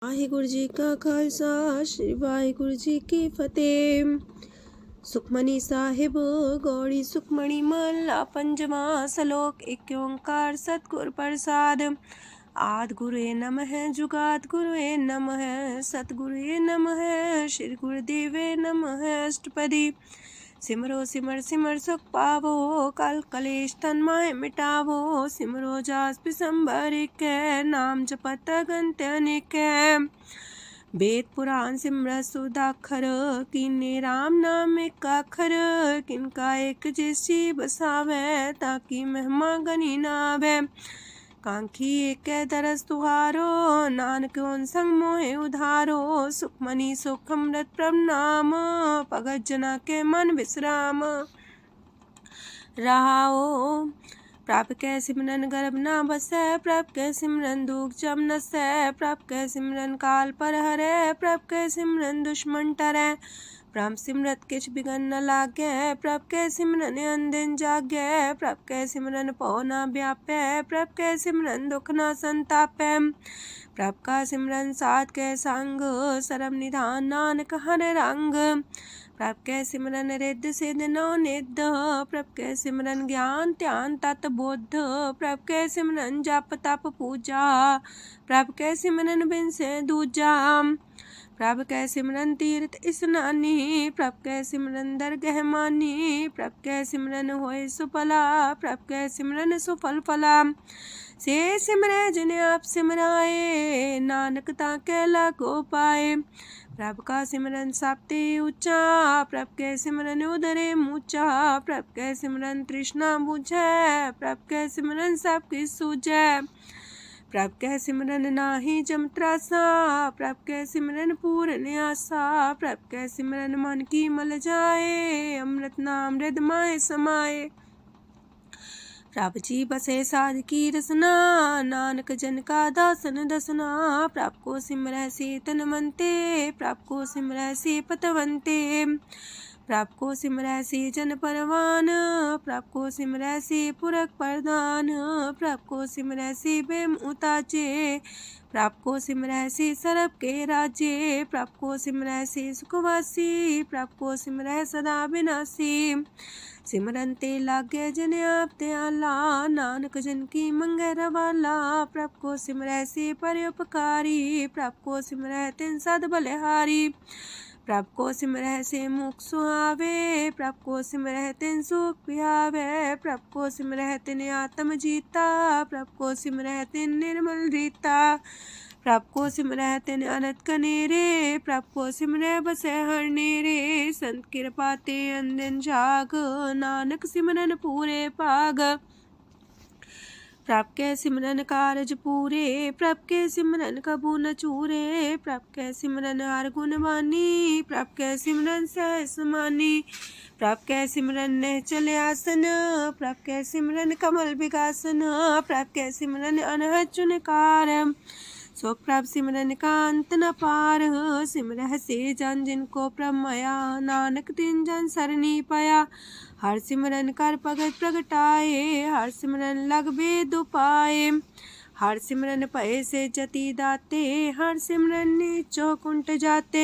ਵਾਹਿਗੁਰੂ ਜੀ ਕਾ ਖਾਲਸਾ ਸ੍ਰੀ ਵਾਹਿਗੁਰੂ ਜੀ ਕੀ ਫਤਿਹ। ਸੁਖਮਨੀ ਸਾਹਿਬ ਗੌੜੀ ਸੁਖਮਣੀ ਮਹਲਾ ਪੰਜਵਾਂ ਸ਼ਲੋਕ। ਇੱਕ ਓੰਕਾਰ ਸਤਿਗੁਰ ਪ੍ਰਸਾਦ। ਆਦਿ ਗੁਰੁਏ ਨਮః ਜੁਗਾਦ ਗੁਰੁਏ ਨਮঃ ਸਤਿਗੁਰੁਏ ਨਮঃ ਸ੍ਰੀ ਗੁਰਦੇਵੇ ਨਮঃ ਅਸ਼ਟਪਦੀ। सिमरो सिमर सिमर सुख पावो कल कलेश तन माहे मिटावो। सिमरो जास पिसंबर कै नाम जपत अगंत अनेक। वेद पुराण सिमरत सुदाखर कीने राम नाम एक आखर। किनका एक जैसी बसावे ताकि महिमा गनी नावे। कांखी एक दरस तुहारो नानक उन संग मोहे उधारो। सुखमनी सुख अमृत प्रभ नाम भगत जना के मन विश्राम। रहाओ प्रभ कै सिमरन गर्भ ना बसै। प्रभ कै सिमरन दुख जम नसै। प्रभ कै सिमरन काल पर हरै। प्रभ कै सिमरन दुश्मन टरै। प्रभ सिमरत किछ बिगन न लागै। प्रभ कै सिमरन अनदिन जागै। प्रभ कै सिमरन पौ न व्यापै। प्रभ कै सिमरन दुख न संतापै। प्रभ का सिमरन साध कै संग सरम निधान नानक हर रंग। प्रभ कै सिमरन रिद्ध सिद्ध नौ निध। प्रभ कै सिमरन ज्ञान ध्यान तत बुद्ध। प्रभ कै सिमरन जप तप पूजा। प्रभ कै सिमरन बिन से दूजा। प्रभ कै सिमरन तीर्थ स्नानी। प्रभ कै सिमरन दरगह मानी। प्रभ कै सिमरन होए सुफला। प्रभ कै सिमरन सुफल फला। से सिमरै जिन आप सिमराए नानक ताके लागो पाए। प्रभ का सिमरन सबते ऊंचा। प्रभ कै सिमरन उदरे मूचा। प्रभ कै सिमरन तृष्णा बुझै। प्रभ कै सिमरन सब किछ सूझै। प्रभ कै सिमरन नाही जम त्रासा। प्रभ कै सिमरन पूर्ण आसा। प्रभ कै सिमरन मन की मल जाए। अमृत नाम हृदय माहे समाए। प्रभ जी बसे साध की रसना नानक जन का दासन दसना। प्रभ को सिमरै से तनवंते। प्रभ को सिमरै से पतवंते। प्रभ को सिमरै से जन परवान। प्रभ को सिमरै से पुरख प्रधान। प्रभ को सिमरै से बेम उताचे। प्रभ को सिमरै से सरब के राजे। प्रभ को सिमरै से सुखवासी। प्रभ को सिमरै सदा विनाशी। सिमरन ते लागे जन आप दयाला नानक जन की मंगै रवाला। प्रभ को सिमरै से परोपकारी। प्रभ को सिमरै तिन सद बलिहारी। प्रभ को सिमरै से मुख सुहावे। प्रभ को सिमरै तिन सुख पिहावे। प्रभ को सिमरै तिन आत्म जीता। प्रभ को सिमरै तिन निर्मल रीता। प्रभ को सिमरै तिन अनंत कनेरे। प्रभ को सिमरै बसै हर नेरे। संत कृपा ते अंदिन जाग नानक सिमरन पूरे भाग। प्रभ कै सिमरन कारज पूरे। प्रभ कै सिमरन कबू न चूरे। प्रभ कै सिमरन हर गुण बानी। प्रभ कै सिमरन सहज समानी। प्रभ कै सिमरन निश्चल आसन। प्रभ कै सिमरन कमल विगासन। प्रभ कै सिमरन अनहद चुनकार। सो प्रभ सिमरन का अंत न पार। सिमरह से जन जिनको प्रभ माया नानक तिन जन सरनी पाया। हर सिमरन कर भगत प्रगटाए। हर सिमरन लग बेद उपाय। हर सिमरन भय से जति दाते। हर सिमरन नीचो कुंट जाते।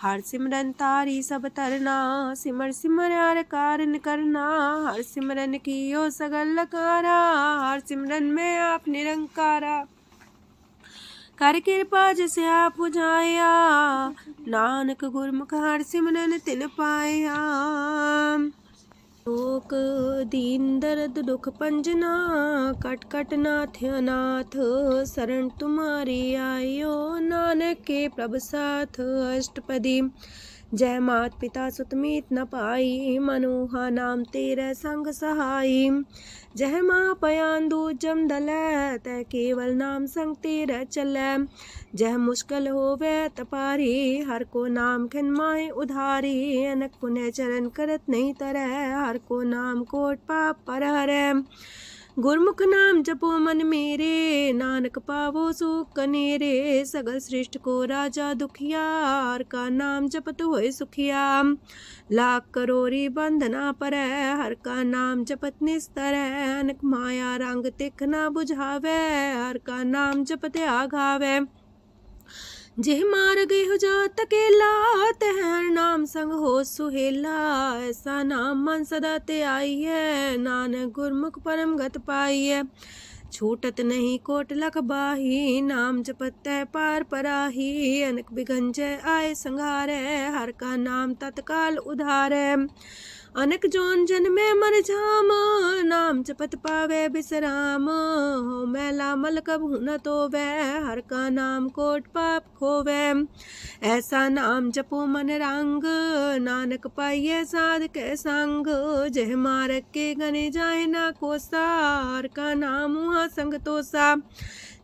हर सिमरन तारी सब तरना। सिमर सिमर हर कारण करना। हर सिमरन कियो सगल लकारा। हर सिमरन में आप निरंकारा। कर कृपा जिसे आप बुझाया नानक गुरमुख हर सिमरन तिन पाया। लोक दीन दर्द दुख पंजना कट कट नाथ अनाथ। शरण तुम्हारी आयो नानक के प्रभ साथ। अष्टपदी। जय मात पिता सुत मीत न पाई। मनोहा नाम तेरे संग सहाई। जय माँ पयान दूज जम दलै तै केवल नाम संग तेरे चलै। जह मुश्किल होवे तपारी हर को नाम खिन माहे उधारी। अनक पुण्य चरण करत नहीं तरह हर को नाम कोट पाप पर हरै। गुरमुख नाम जपो मन मेरे नानक पावो सुख कनेरे। सगल सृष्टि को राजा दुखिया हर का नाम जपत होए सुखिया। लाख करोरी बंधना परै हर का नाम जपत निस्तर। अनक माया रंग तिख ना बुझावे हर का नाम जपत आघावे। जेह मार गए हो जात अकेला, तह हर नाम संग हो सुहेला। ऐसा नाम मन सदा ते आई है, नानक गुरमुख परम गत पाई है। छूटत नहीं कोट लख बाही, नाम जपत है पार पराही। अनक बिघन जय आए संघारे, हर का नाम तत्काल उधारे। अनक जोन जन्मे मर जाम, नाम जपत पावे बिसराम। हो मैला मल कबहु न तोवे, हर का नाम कोट पाप खोवे। ऐसा नाम जपो मन रंग, नानक पाइये साध के संग। जह मारक के गने जाए ना कोसा, हर का नाम हुआ संग तोसा।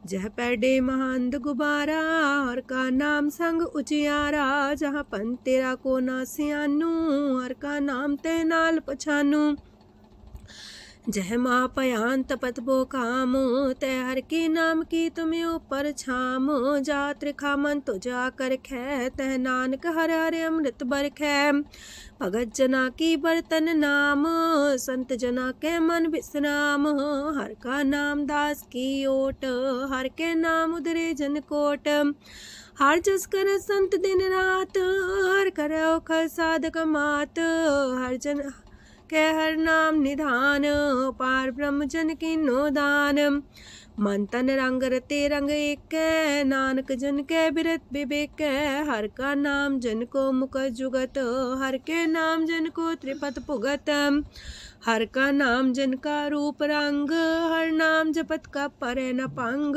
जह पैडे महांद गुबारा, हर का नाम संग उजियारा। जहाँ पन तेरा को ना सियानू, हर का नाम ते नाल पछानू। जह माँ पयान तपत बो काम, तय हर के नाम की तुम्हें ऊपर छाम। जात रिखा मन तो जा कर खे, तह नानक हर हर अमृत बरखै। भगत जना की बर्तन नाम, संत जना के मन विश्राम। हर का नाम दास की ओट, हर के नाम उधरे जन कोट। हर जस कर संत दिन रात, हर करो खर साधक मात। हर जन के हर नाम निधान, पार ब्रह्म जन की नो दान। मन तन रंग रते रंग एक, नानक जन के बिरत विवेक। हर का नाम जन को मुख जुगत, हर के नाम जन को त्रिपत पुगत। हर का नाम जन का रूप रंग, हर नाम जपत का परे न पंग।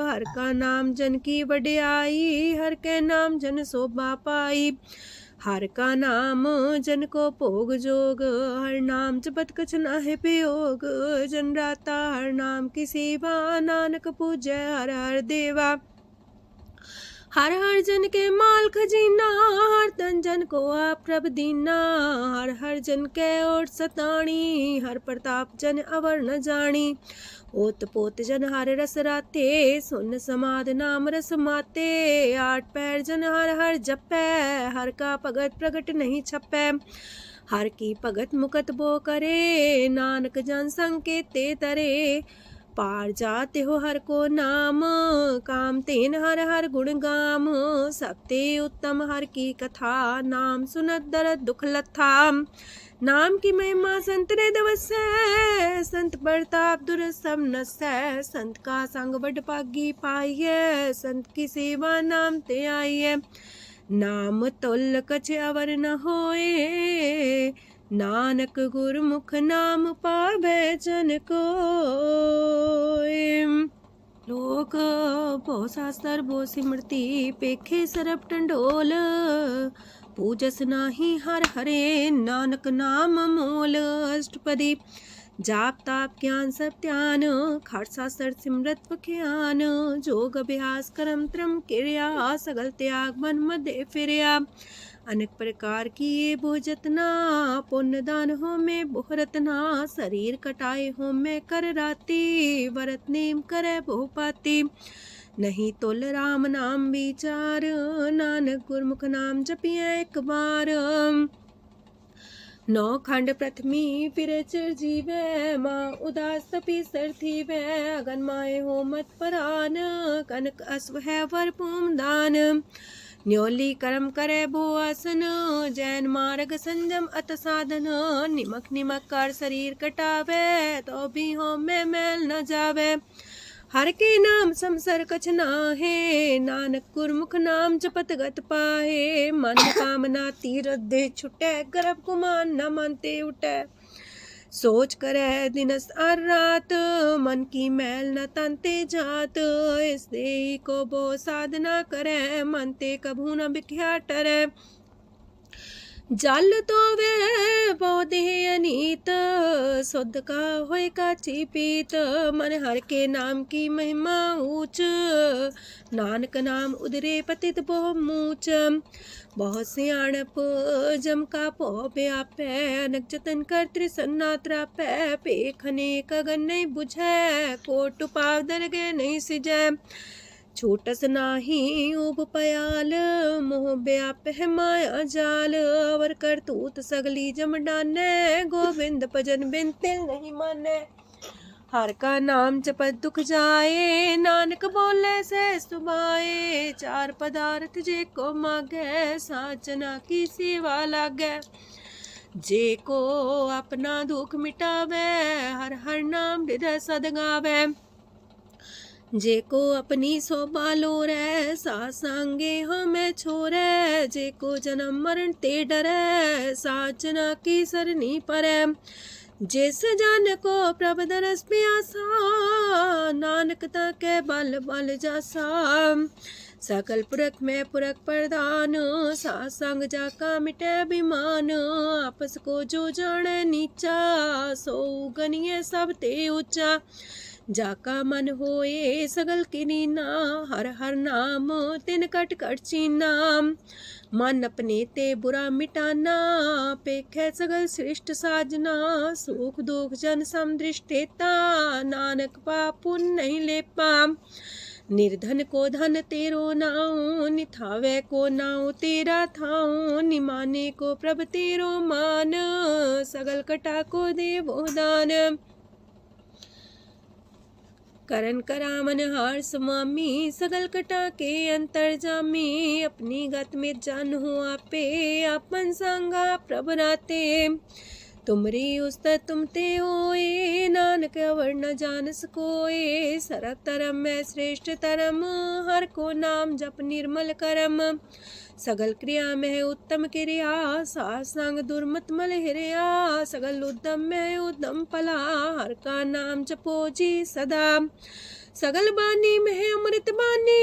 हर का नाम जन की वडियाई, हर के नाम जन शोभा पाई। हर का नाम जन को भोग जोग, हर नाम जपत कछ नाहि वियोग। जन राता हर नाम की सेवा, नानक पूजै हर हर देवा। हर हर जन के माल खजीना, हर तन जन को आप प्रभ दीना। हर हर जन के ओट सताणी, हर प्रताप जन अवर न जानी। ओत पोत जन हर रस राते, सुन समाध नाम रस माते। आठ पैर जन हर हर जपै, हर का भगत प्रगट नहीं छपै। हर की भगत मुकत बो करे, नानक जन संकेते तरे। पार जाते हो हर को नाम, काम तेन हर हर गुण गाम। सबते उत्तम हर की कथा, नाम सुनत दरद दुख लथा। नाम की महिमा संत रे दवसै, संत प्रताप दुर सब नसै। संत का संग बड़ पागी पाइये, संत की सेवा नाम ते आइये। नाम तुल कछ अवर न होए, नानक गुरमुख नाम पावे जन कोय। लोक बहु शास्त्र बहु सिमरती, पेखे सरब टंडोल। पूजस नाही हर हरे, नानक नाम मोल। अष्टपदी जाप ताप ज्ञान सब ध्यान, खालसा सर सिमरत बख्यान। जोग अभ्यास करम त्रम क्रिया, सगल त्याग मन मध्य फिरया। अनेक प्रकार की ये बहु जतना, पुण्य दान हो में बहु रतना। शरीर कटाए हो में कर राती, वरत नेम करे बहु पाती। नहीं तुल राम नाम विचार, नानक गुरमुख नाम जपिए एक बार। नौ खंड प्रथमी फिर चिर जीवै, माँ उदास तपी सर थीवै। अगन माए हो मत परान, कनक अश्व है वर पूम दान। न्योली कर्म करे भो आसन, जैन मार्ग संजम अत साधन। निमक निमक कर शरीर कटावे, तो भी हो में मैल न जावे। हर के नाम समसर कछ नाहे, नानक गुरमुख नाम जपत गत पाहे। मन कामना तीरथ दे छुटै, गर्भ गुमान न मानते उठै। सोच करे दिनस और रात, मन की मैल न तनते जात। इस देही को बो साधना करे, मनते कभू न बिख्या टरै। जल तो वे बहु देह अनीत, शुद्ध का होय काची पीत। मन हर के नाम की महिमा ऊंच, नानक नाम उदरे पतित बहु मूच। बहुत सियाणप जम का पो व्यापै, अनक जतन कर त्रिसन्ना त्रापै। पेख अनेक अगन नहीं बुझै, कोट पाव दरगे नहीं सिजै। छूटस नाही उब पयाल, मोह व्याप है माया जाल। अवर करतूत सगली जम डानै, गोविंद भजन बिन तिल नहीं मानै। हर का नाम जपत दुख जाए, नानक बोले से सुभाए। चार पदार्थ जे को मागे, साजना की सेवा लागे। जे को अपना दुख मिटावे, हर हर नाम हृदय सद गावे। जे को अपनी शोभा लोरे, सासंगे हमें छोरे। जे को जन्म मरण ते डरे, साजना की सरनी परे। जिस जन को प्रभ दरस प्यासा, नानक ताके बल बल जासा। सकल पुरख में पुरख प्रधान, सासंग जाका मिटे अभिमान। आपस को जो जाने नीचा, सो गनिए सब ते ऊंचा। जाका मन होए सगल किनीना, हर हर नाम तिन कट कट चीना। मन अपने ते बुरा मिटाना, पेखे सगल सृष्ट साजना। सुख दुख जन समदृष्टेता, नानक पाप पुण्य नहीं लेपा। निर्धन को धन तेरो नाऊ, निथावे को नाऊ तेरा थाऊ। निमाने को प्रभ तेरो मान, सगल कटा को देवो दान। करन करामन हार समामी, सगल कटा के अंतर जामी। अपनी गत में जान हो आपे, आपन संगा प्रभ राते। तुमरी उस्ता तुम ते होए, नानक अवर न जान सकोए। सरब तरम में श्रेष्ठ तरम, हर को नाम जप निर्मल करम। सगल क्रिया में उत्तम क्रिया, सासंग दुर्मत मल हिरिया। सगल उद्यम में उद्यम फला, हर का नाम जपो जी सदा। सगल बानी में अमृत बानी,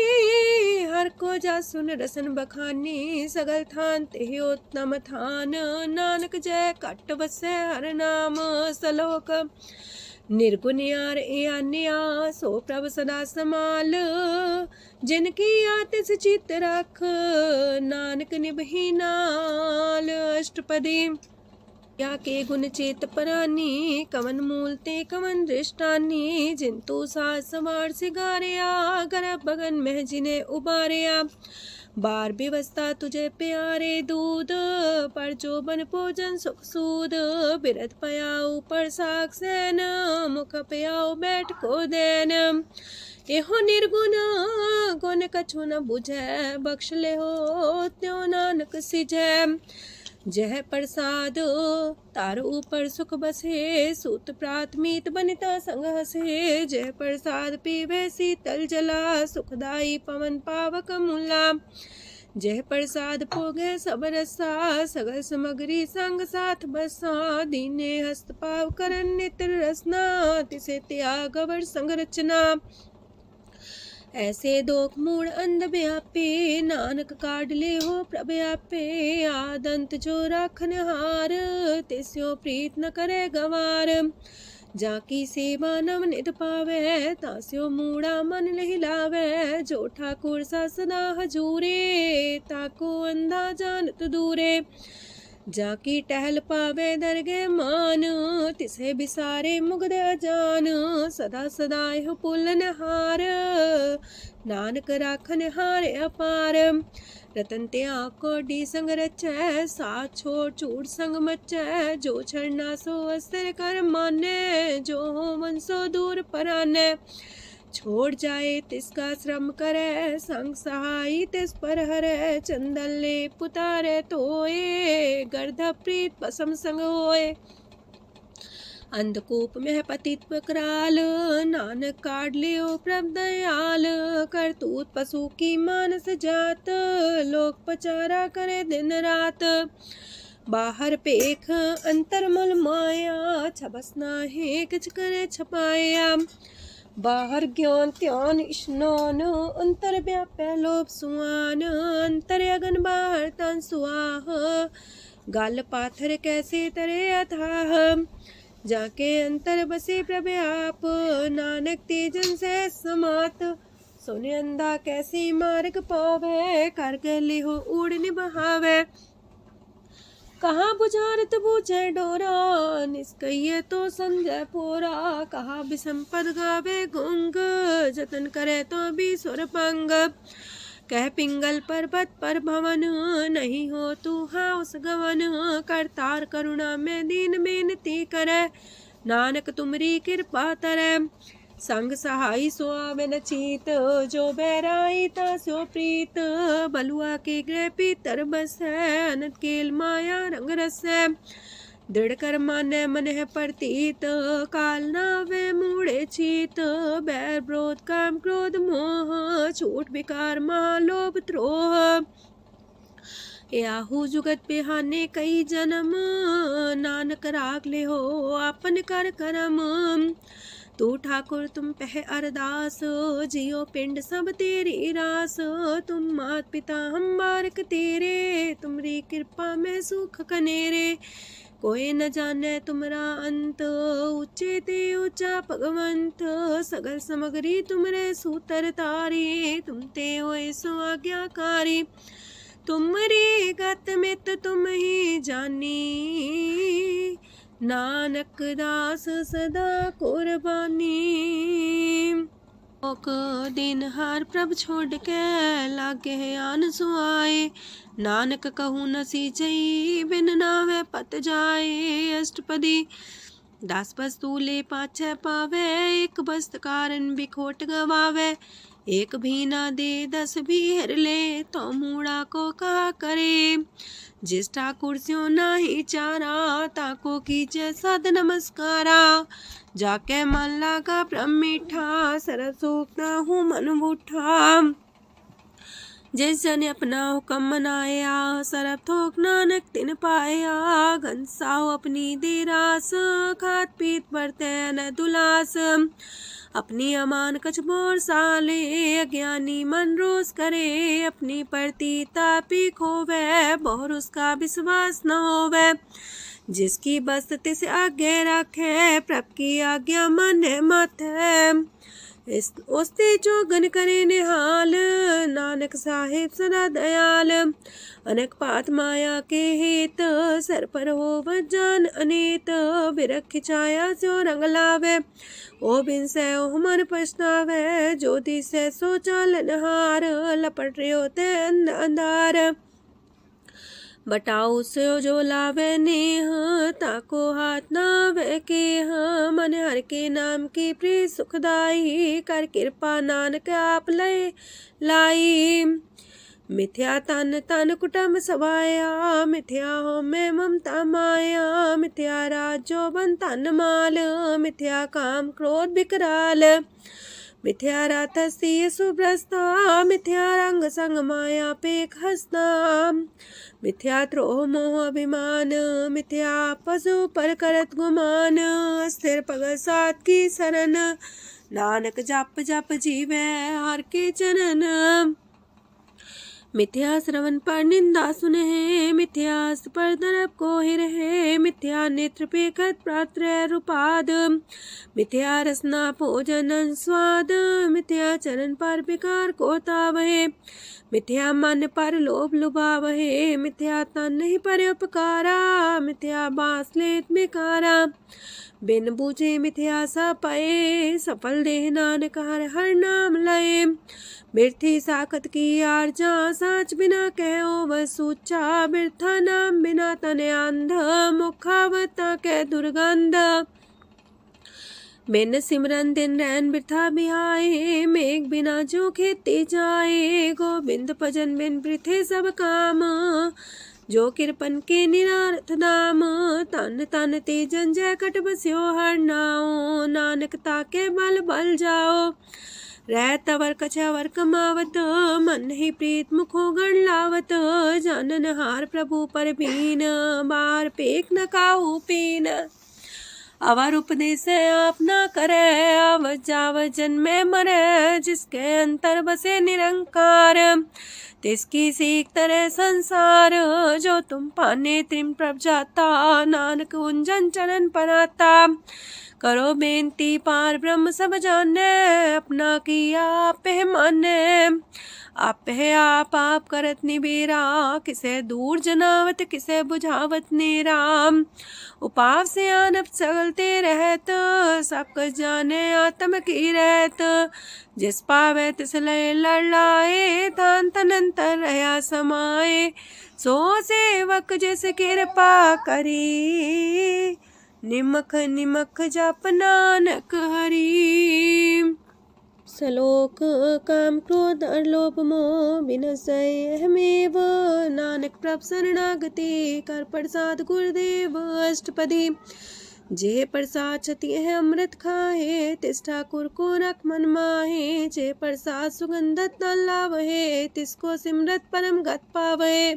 हर को जा सुन रसन बखानी। सगल थान ते उत्तम थान, नानक जय कट बसे हर नाम सलोक। निर्गुण यार आन्या, सो प्रभ सदा समाल। जिनकी आतिस चित रख, नानक निभही नाल। अष्टपदी या के गुण चेत परानी, कवन मूल ते कवन दृष्टानी। जिंतु सास सवार सिगारिया, गर्भ बगन में जिन्हें उबारिया। बार व्यवस्था तुझे प्यारे दूध, पर जो बन भोजन सुख सूद। बिरत पयाऊ पर साग सैन, मुख पयाऊ बैठ को देन। एहो निर्गुण गुण कछु न बुझे, बख्श ले हो त्यों नानक सिझे। जह प्रसाद तार ऊपर सुख बसे, सूत प्रात मीत बनिता संग हसे। जह प्रसाद पीवे शीतल जला, सुखदाई पवन पावक मूला। जह प्रसाद भोगे सब रसा, सगल समग्री संग साथ बसा। दीने हस्त पाव करन नित्र रसना, तिसे त्याग अवर संग रचना। ऐसे दोख मूड अंध व्यापे, नानक काढ़ ले हो प्रभ आपे। आदंत जो राखन हार, तिस्यो प्रीत न करे गवार। जाकी सेवा नव निध पावे, तास्यो मूड़ा मन लहिलावे। जो ठाकुर सा सदा हजूरे, ताको अंधा जानत दूरे। जाकी टहल पावे दरगे मान, तिसे बिसारे मुग्ध अजान। सदा सदा यह पुलन हार, नानक राखन हार अपार। रतन त्याग कोडी संग रचै, साथ छोड़ चूड़ संग मचै। जो छड़ना सो अस्तर कर माने, जो हो मन सो दूर पराने। छोड़ जाए तिसका श्रम करे, संग सहाई तिस पर हरे। चंदन ले पुतारे तोए, गर्ध प्रीत पसम संग होए। अंधकूप में पतित कराल, नानक काढ़ लियो प्रभ दयाल। करतूत पशु की मानस जात, लोक पचारा करे दिन रात। बाहर पेख अंतर मूल माया, छबस नाहे किछ करे छपाया। बाहर ज्ञान त्यान स्नान, अंतर व्यापै लोभ सुआन। अंतर अगन बाहर तन सुआह, गल पाथर कैसे तरे अथाह। जाके अंतर बसे प्रभ आप, नानक तेजन से समात। सोने अंधा कैसे मार्ग पावे, कर गले हो उड़ निबहावे। कहाँ बुझारत बूझे डोरा, निष्कइये तो संजय पोरा। कहाँ विसंपद गावे गुंग, जतन करे तो भी सुर पंग। कह पिंगल पर्वत पर भवन, नहीं हो तू हाउस गवन। करतार करुणा में दीन बेनती करे, नानक तुमरी कृपा तरੈ। संग सहाई सो आवे न चीत, जो बैराई तास्यो प्रीत। बलुआ के गृह पीतर बसै, अनंत केल माया रंग रसै। दृढ़ कर मानै मन है प्रतीत, काल नावे मूढ़े चीत। बैर विरोध काम क्रोध मोह, छूट विकार महालोभ द्रोह। याहू जुगत बिहाने कई जन्म, नानक राख ले हो आपन कर करम। तू ठाकुर तुम पह अरदास, जियो पिंड सब तेरी रास। तुम मात पिता हम बारक तेरे, तुमरी कृपा में सुख कनेरे। कोई न जाने तुमरा अंत, ऊंचे ते ऊंचा भगवंत। सगल समगरी तुमरे सूतर तारी, तुम ते होए सो आज्ञाकारी। तुमरी गत मित तुम ही जानी, नानक दास सदा कुर्बानी। दिन हार प्रभ छोड़ के, लागे आन सुआए। नानक कहूँ न सीचई, बिन नावे पत जाए। अष्टपदी दस वस्तु ले पाछे पावे, एक बस्त कारण बिखोट गवावे। एक भी ना दे दस भी हर ले, तो मूड़ा को कहा करे। जिस ठाकुर स्यो नाही चारा, ताको कीजे सद नमस्कारा। जाके मन लागा ब्रह्म मीठा, सरस सूखना हूँ मन बूठा। जिस जन अपना हुक्म मनाया, सरब थोक नानक तिन पाया। घनसाओ अपनी दे रास, खात पीत बरते न दुलास। अपनी अमान कछ बोर साले, अज्ञानी मन रोस करे। अपनी परती तापी खोवे, बहुर उसका विश्वास न होवे। जिसकी बस तिस आगे रखे, प्रभ की आज्ञा माने माथे। उसते चौगन करे निहाल, नानक साहिब सदा दयाल। अनेक पात माया के हेत, सर पर हो जान अनेत। बिरख छाया स्यो रंग लावे, ओ बिन से ओ मन पछतावे। जो दिसे सो चालन हार, लपट रहो ते अंधार। बटाऊ से जो लावे नेह, ताको हाथ नावे केह। मन हर के नाम की प्रिय सुखदाई, कर कृपा नानक आप लय लाई। मिथ्या तन तन कुटुंब सवाया, मिथ्या हो में ममता माया। मिथ्या राजो बन तन माल, मिथ्या काम क्रोध विकराल। मिथ्या रातसी सुभ्रस्ता, मिथ्या रंग संग माया पेख हस्ता। मिथ्या द्रोह मोह अभिमान, मिथ्या पशु पर करत गुमान। अस्थिर पग सात की शरण, नानक जप जप जीवे हर के चरण। मिथ्या श्रवण पर निंदा सुने, मिथ्या पर दरब को ही रहे। मिथ्या नेत्र पेखत पात्र रूपाद, मिथ्या रसना भोजन स्वाद। मिथ्या चरण पर विकार को तावहे, मिथ्या मन पर लोभ लुभावहे। मिथ्या तन नहीं पर उपकारा, मिथ्या बास लेत मिकारा। बिन बूझे मिथ्या सा पाए, सफल देह नानक हर हर नाम लय। बिरथी साखत की आरजा, साच बिना कहो वह सूचा। बिरथा नाम बिना तने अंध, मुखावता के दुर्गंध। बिन सिमरन दिन रैन बिरथा बिहाए, मेघ बिना जो खेती जाए। गोविंद भजन बिन बिरथे सब काम, जो किरपन के निरारथ नाम। तन तन ते जंजय कट बस्यो हर नाओ, नानक ताके बल बल जाओ। रह तवर कछवर कमावत, मन ही प्रीत मुखो गण लावत। जानन हार प्रभु पर बीन, बार पेख न काहू पीन। अवर उपदेश आप न करे, अव जाव जन्मे मरे। जिसके अंतर बसे निरंकार, तिसकी सीख तरह संसार। जो तुम पाने त्रिम प्रभ जाता, नानक उंजन चरण पनाता। करो बेनती पार ब्रह्म सब जाने, अपना किया आप माने। आप है आप करत निबेरा, किसे दूर जनावत किसे बुझावत नेरा। उपाव से आनप चलते रहत, सब कुछ जाने आत्म की रहत। जिस पावे तिस लय लड़ाए, तान तनंतर रहा समाए। सो सेवक जिस कृपा करी, निमख निमख जप नानक हरि। सलोक काम क्रोध और लोभ मोह विनशय अहमेव, नानक प्रभ शरणागति कर प्रसाद गुरुदेव अष्टपदी। जे प्रसाद छति है अमृत खाहे, तिस ठाकुर को रख मन माहे। जे प्रसाद सुगंधत न लावहे, तिसको सिमरत परम गत पावहे।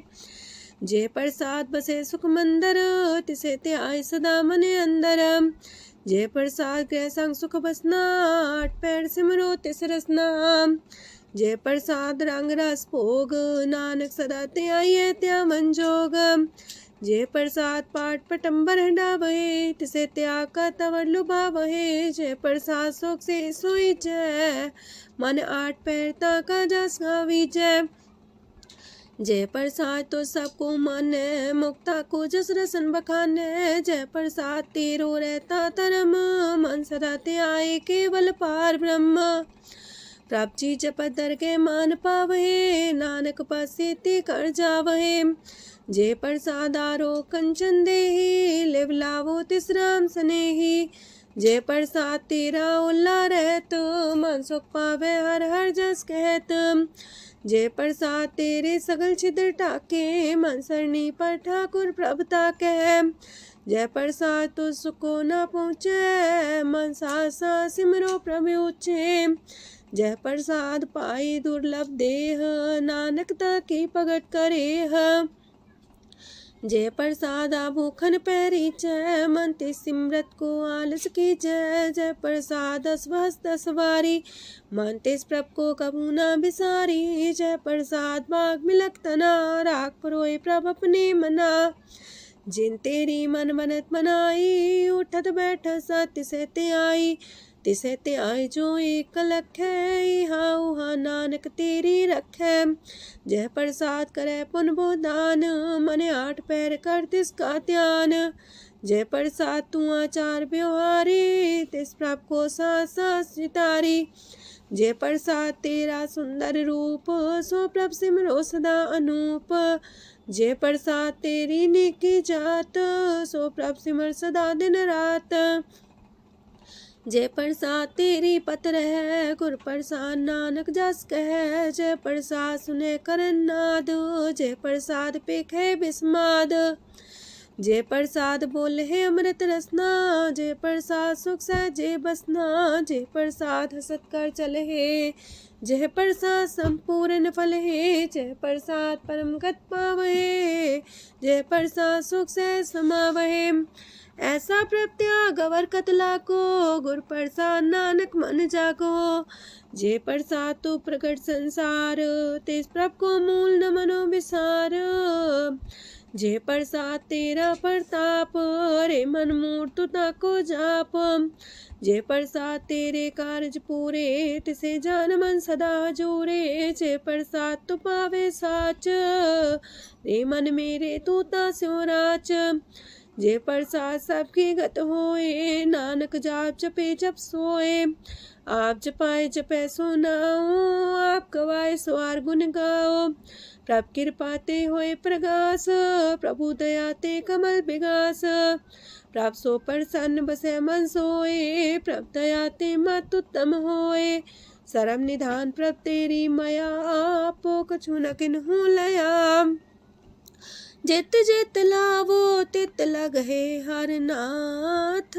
जे प्रसाद बसे सुख मंदर, तिसे त्याय सदा मने अंदर। जे प्रसाद गृह संग सुख बसना, आठ पैर सिमरो तिस रसना। जे प्रसाद रंग रस भोग, नानक सदा त्याये त्या मन जोग। जे प्रसाद पाठ पटम्बर डाबहे, तिसे त्याग का तवर लुभावहे। जे प्रसाद शोक से सोई जय, मन आठ पैर ताका जस गावी जय। जय प्रसाद तो सबको माने, मुक्ता को जस रसन बखाने। जय प्रसाद तेरो रहता धर्म, मन सदा त्याए केवल पार ब्रह्म। प्रभ जी जपत दर के मान पावहे, नानक पासे ते कर जावहे। जय प्रसाद आरो कंचन देहि, लिव लावो तिस राम स्नेही। जय प्रसाद तेरा उल्ला रहत, मन सुख पावे हर हर जस कहत। जय प्रसाद तेरे सगल छिद्र टाके, मन सरनी पर ठाकुर प्रभ ताके। जय प्रसाद तो सुको न पहुँचे, मन सा सिमरो प्रभु ऊँचे। जय प्रसाद पाई दुर्लभ देह, नानक ताकी प्रगट करे। जय प्रसाद आभूखन पैरी जय, मन ते सिमरत को आलस की जय। जय प्रसाद अस्वस्थ सवारी, मन तेस प्रभ को कबू न बिसारी। जय प्रसाद बाग मिलक तना, राख परोए प्रभ अपने मना। जिन तेरी मन मनत मनाई, उठत बैठत सत्य से ते आई। तिसे ते आई जो एक लख है, हाँ उहाँ नानक तेरी रखै। जय प्रसाद करे पुन बोदान, मने आठ पैर कर तिसका ध्यान। जय प्रसाद तू आचार व्यवहारी, तिस प्रभ को सास सितारी। जय प्रसाद तेरा सुंदर रूप, सो प्रभ सिमरो सदा अनूप। जय प्रसाद तेरी नेकी जात, सो प्रभ सिमर सदा दिन रात। जय प्रसाद तेरी पत्र है, गुर प्रसाद नानक जस कह। जय प्रसाद सुने करन नाद, जय प्रसाद पेखे बिस्माद। जय प्रसाद बोले है अमृत रसना, जय प्रसाद सुख सहजे बसना। जय प्रसाद हसत कर चले है, जय प्रसाद संपूर्ण फल है। जय प्रसाद परम गत पावहे, जय प्रसाद सुख से समावहे। ऐसा प्रत्याग अवर कतला को, गुर प्रसाद नानक मन जागो। जय प्रसाद तो प्रकट संसार, तेज प्रभ को मूल न मनो विसार। जय प्रसाद तेरा प्रताप, रे मन मूर्त ताको जाप। जय प्रसाद तेरे कारज पूरे, तिसे जान मन सदा जोरे। जय प्रसाद तो पावे साच, रे मन मेरे तू ता स्यो राच। जय प्रसाद सबकी गत होए, नानक जाप जपे जप सोए। आप जपाए जपे सो नाओ, आप गवाए स्वार गुण गाओ। प्रभ कृपा ते होए प्रगास, प्रभु दया ते कमल विगास। प्रभ सो प्रसन्न बसे मन सोए, प्रभ दया ते मत उत्तम होए। सरम निधान प्रभ तेरी मया, आपो कछु न किन्हु लया। जित जित लावो तित लगहे हर नाथ,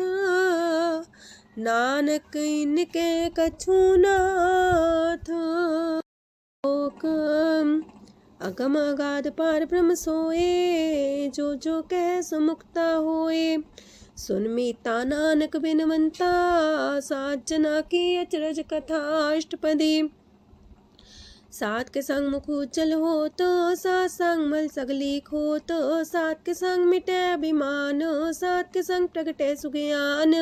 नानक इनके कछु नाथ। अगम अगाध पार ब्रह्म सोए, जो जो कह सो मुक्ता होए। सुन मीता नानक बिनवंता, सात जना की अचरज कथा अष्टपदी। सात के संग मुख उज्जल हो तो, सात संग मल सगली खो तो। सात के संग मिटे अभिमान, सात के संग प्रगटे सुज्ञान।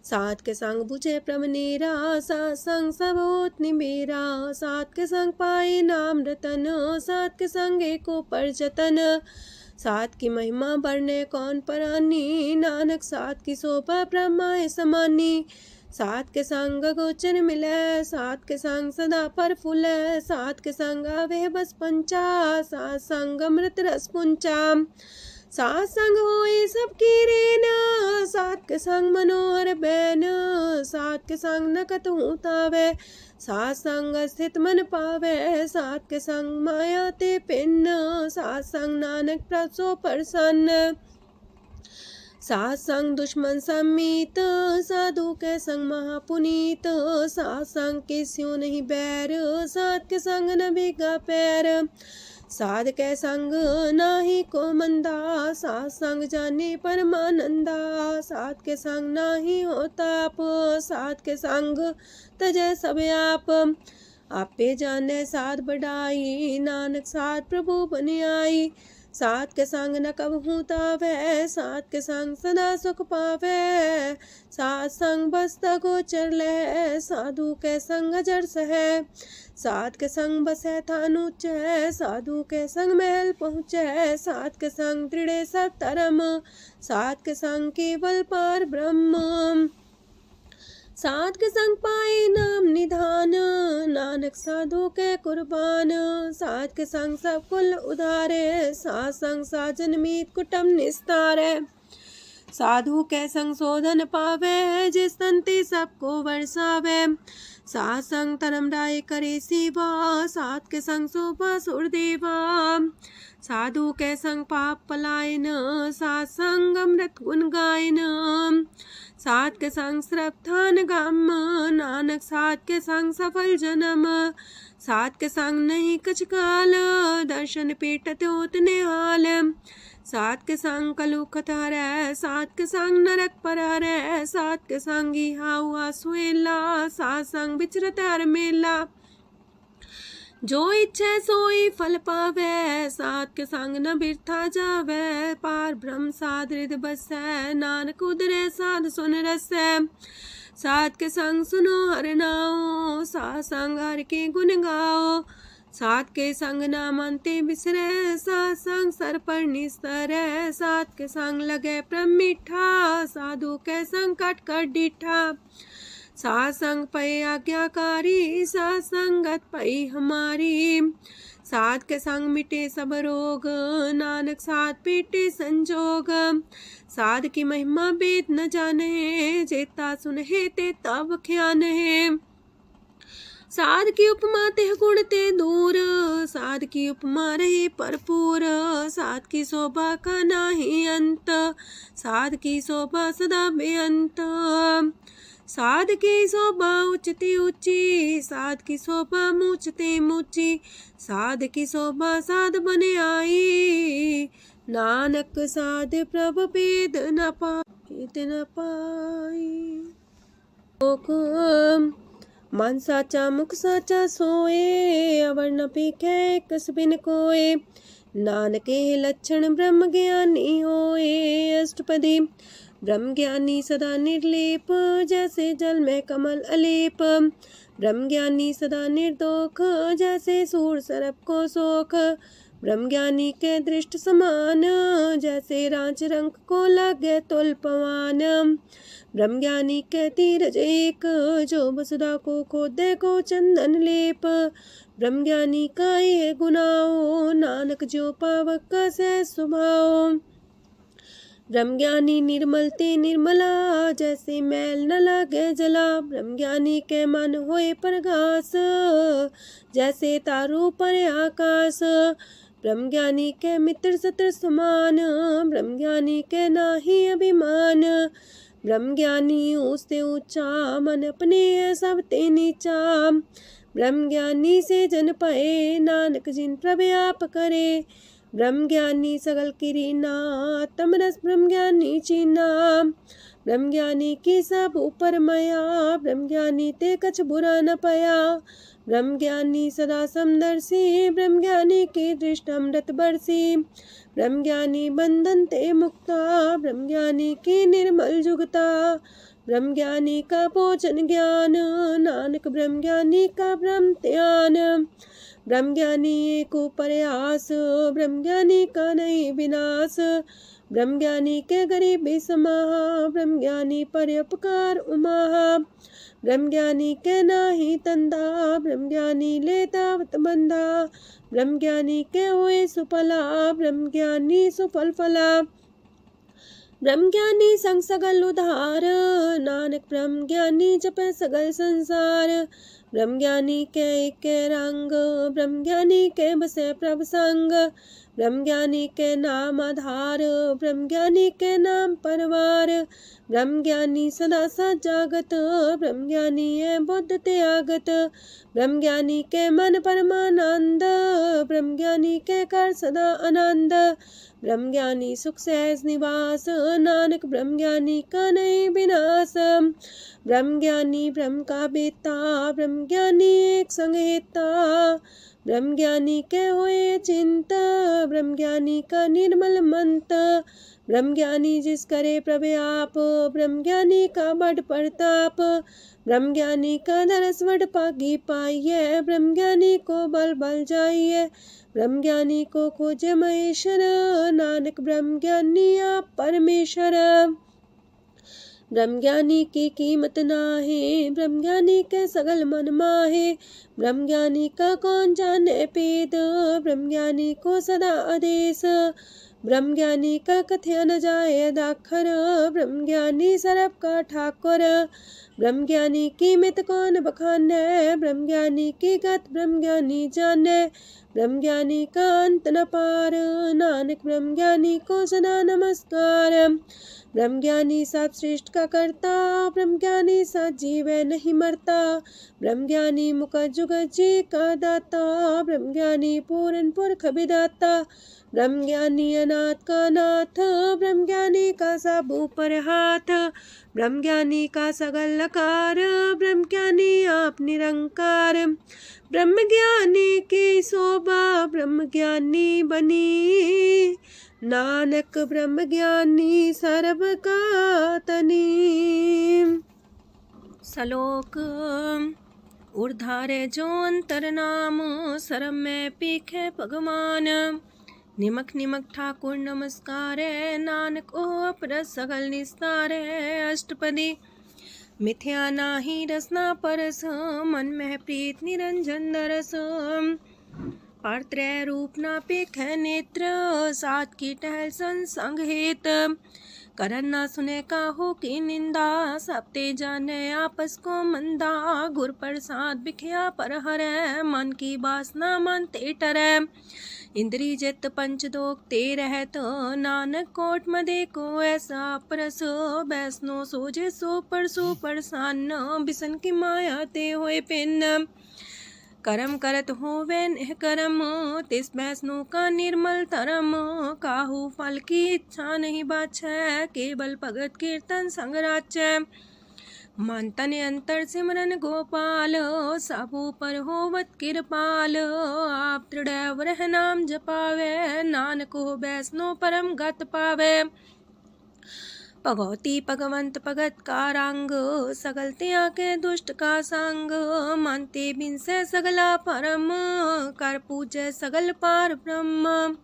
सात के संग बुझे प्रभ नेरा, सात संग सब होत निमेरा। सात के संग पाए नाम रतन, सात के संग एको पर जतन। सात की महिमा बरने कौन परानी, नानक सात की शोभा ब्रह्मा समानी। सात के संग गोचर मिले, सात के संग सदा पर फूले। सात के संग आवे बस पंचा, सात संग अमृत रस पुंचा। सात संग होए सबकी रेन, सात के संग मनोहर बैन, सात के संग न कतहु तावै, सात संग स्थित मन पावै, सात के संग माया ते पिन्न, सात संग नानक प्रसो प्रसन्न। सात संग दुश्मन समीत, साधु के संग महापुनीत, सात संग के स्यों नहीं बैर, सात के संग न भीगा पैर, साध के संग नाही को मंदा, सात संग जाने परमानंदा, सात के संग नाही हो ताप, सात के संग तजै सब आप, आपे जाने साध बढ़ाई, नानक साध प्रभु बन आई, सात के संग न कबहू तावै, सात के संग सदा सुख पावै, सात संग बसता गोचर लहै, साधु के संग अजर सहै, सात के संग बसै थान ऊंचै, साधु के संग महल पहुँचै, सात के संग दृढ़ सब धर्म, सात के संग केवल पार ब्रह्म, सात के संग पाए नाम निधान, नानक साधु के कुर्बान, सात के संग सब कुल उधारे, सात संग साजन मीत कुटुम निस्तारे, साधु के संग शोधन पावे, जिस तंती सबको वर्षावे, सात संग धर्म राय करे सेवा, सात के संग शोभा सुरदेवा, साधु के संग पाप पलायन, सात संग अमृत गुण गायन, सात के संग श्रद्धान गम, नानक सात के संग सफल जन्म, सात के संग नहीं कछ काल, दर्शन पेटत होत निहाल, सात के संग कलुखत हरै, सात के संग नरक पर हरै, सात के संग हाउआ सुएला, सात संग विचरत हर मेला, जो इच्छा सोई फल पावै, सात के संग न बिरथा जावै, पार ब्रह्म साध हृदय बसै, नानक उदरै साध सुन रसै, सात के संग सुनो हर नाओ, सात संग हर के गुण गाओ, सात के संग ना मानते बिसरै, सात संग सर पर निस्तरै, सात के संग लगे प्रेम मीठा, साधु के संग कट कर डीठा, सात संग पै आज्ञाकारी, सात संगत पै हमारी, सात के संग मिटे सब रोग, नानक सात पीटे संजोग, साध की महिमा वेद न जाने, जेता सुनहे ते तब ख्यान है, साध की उपमा तेह गुण ते दूर, साध की उपमा रहे भरपूर, साध की शोभा का नाही अंत, साध की शोभा सदा बेअंत, साध की शोभा उच्चते ऊंची, साध की शोभा मूचते मूची, साध की शोभा साध बने आई, नानक साध प्रभ भेद न पाई। मन साचा मुख साचा सोए, अवर न पीखे कस बिन कोए, नानके लक्षण ब्रह्म ज्ञानी होए, अष्टपदी ब्रह्म ज्ञानी सदा निर्लेप, जैसे जल में कमल अलेप, ब्रह्म ज्ञानी सदा निर्दोख, जैसे सूर सरप को सोख, ब्रह्म ज्ञानी के दृष्ट समान, जैसे रांच रंग को लगे तुल पवान, ब्रह्म ज्ञानी के तीरज एक, जो वसुधा को खोदे को चंदन लेप, ब्रह्म ज्ञानी का ये गुनाओ, नानक जो पावक का सह स्वभाव, ब्रह्म ज्ञानी निर्मल ते निर्मला, जैसे मैल न लागे जला, ब्रह्म ज्ञानी के मन होए प्रगास, जैसे तारू पर आकाश, ब्रह्म ज्ञानी के मित्र सत्र समान, ब्रह्म ज्ञानी के नाही अभिमान, ब्रह्म ज्ञानी ऊंचते ऊंचा, मन अपने सब ते नीचा, ब्रह्म ज्ञानी से जन पाए, नानक जिन प्रभु आप करे, ब्रह्म ज्ञानी सगल किरीना, तमरस ब्रह्म ज्ञानी चीना, ब्रह्म ज्ञानी की सब ऊपर मया, ब्रह्म ज्ञानी ते कछ बुरा न पाया, ब्रह्म ज्ञानी सदा समदर्शी, ब्रह्म ज्ञानी की दृष्ट अमृत बरसी, ब्रह्म ज्ञानी बंधन ते मुक्ता, ब्रह्म ज्ञानी की निर्मल जुगता, ब्रह्म ज्ञानी का भोजन ज्ञान, नानक ब्रह्म ज्ञानी का ब्रह्म ध्यान, ब्रह्म ज्ञानी एक प्रयास, ब्रह्म ज्ञानी का नहीं विनाश, ब्रह्म ज्ञानी के गरीबी समाहा, ब्रह्म ज्ञानी पर उपकार उमाहा, ब्रह्म ज्ञानी के नाही तंदा, ब्रह्म ज्ञानी लेता बंधा, ब्रह्म ज्ञानी के हुए सुफला, ब्रह्म ज्ञानी सुफल फला। ब्रह्म ज्ञानी संग सगल उधार, नानक ब्रह्म ज्ञानी जपे सगल संसार। ब्रह्म ज्ञानी के रंग, ब्रह्म ज्ञानी के बसे प्रभ संग, ब्रह्म ज्ञानी के नाम आधार, ब्रह्म ज्ञानी के नाम परवार। ब्रह्म ज्ञानी सदा सजागत, ब्रह्म ज्ञानी है बुद्ध त्यागत, ब्रह्म ज्ञानी के मन परमानंद, ब्रह्म ज्ञानी के कर सदा आनंद। ब्रह्म ज्ञानी सुख सहज निवास, नानक ब्रह्म ज्ञानी का नहीं विनाश। ब्रह्म ज्ञानी ब्रह्म का बेता, ब्रह्म ज्ञानी एक संग हेता, ब्रह्म ज्ञानी के हुए चिंत, ब्रह्म ज्ञानी का निर्मल मंत। ब्रह्म ज्ञानी जिस करे प्रभु आप, ब्रह्म ज्ञानी का बड़ प्रताप, ब्रह्म ज्ञानी का दरस वड पागी पाइये, ब्रह्म ज्ञानी को बल बल जाइए, ब्रह्म ज्ञानी को खोजे महेश्वर, नानक ब्रह्म ज्ञानी आप परमेश्वर। ब्रह्म ज्ञानी की कीमत नाहे, ब्रह्म ज्ञानी के सगल मन माहे, ब्रह्म ज्ञानी का कौन जाने पेद, ब्रह्म ज्ञानी को सदा आदेश, ब्रह्म ज्ञानी का कथ्य न जाए दाखर, ब्रह्म ज्ञानी सरब का ठाकुर। ब्रह्म ज्ञानी की मित कौन बखाने, ब्रह्म ज्ञानी की गत ब्रह्म ज्ञानी जाने, ब्रह्म ज्ञानी का अंत न पार, नानक ब्रह्म ज्ञानी को सदा नमस्कार। ब्रह्म ज्ञानी सब सृष्ट का करता, ब्रह्म ज्ञानी सजीव नहीं मरता, ब्रह्म ज्ञानी मुख जुग जी का दाता, ब्रह्म ज्ञानी पूरन पुरख विदाता, ब्रह्म ज्ञानी अनाथ का नाथ, ब्रह्म ज्ञानी का सब ऊपर हाथ, ब्रह्म ज्ञानी का सगल लकार, ब्रह्म ज्ञानी आप निरंकार। ब्रह्म ज्ञानी की शोभा ब्रह्म ज्ञानी बनी, नानक ब्रह्म ज्ञानी सर्व का तनी। श्लोक ऊर्धारे जो अंतर नाम, सरम में पीखे भगवान, निमक निमक ठाकुर नमस्कार, नानक ओ अपर सगल निस्तार। अष्टपदी मिथ्या नाही रसना परस, मन में प्रीत निरंजन दरस, पात्रय रूप ना पेख नेत्र, सात की टहल संसंग हेत, करन ना सुने काहू की निंदा, सबते जाने आपस को मंदा, गुर प्रसाद बिखया पर हरै, मन की बासना मानते टरै, इंद्री जित पंच दोख ते रहत, नानक कोट मदे को ऐसा परस, बैसनो सोजे सो परसो परसान, बिसन की माया ते होए पिन, करम करत होवे निह करम, तिस बैसनो का निर्मल तरम, काहू फल की इच्छा नहीं बाछै, केवल भगत कीर्तन संग राचै, मन तन अंतर सिमरन गोपाल, सबू पर होवत कृपाल, आप दृढ़ रह नाम जपावे, नानक हो बैसनो परम गत पावे, भगवती भगवंत भगत का रंग, सगल त्याग के दुष्ट का संग, मानते बिन से सगला परम, कर पूजे सगल पार ब्रह्म,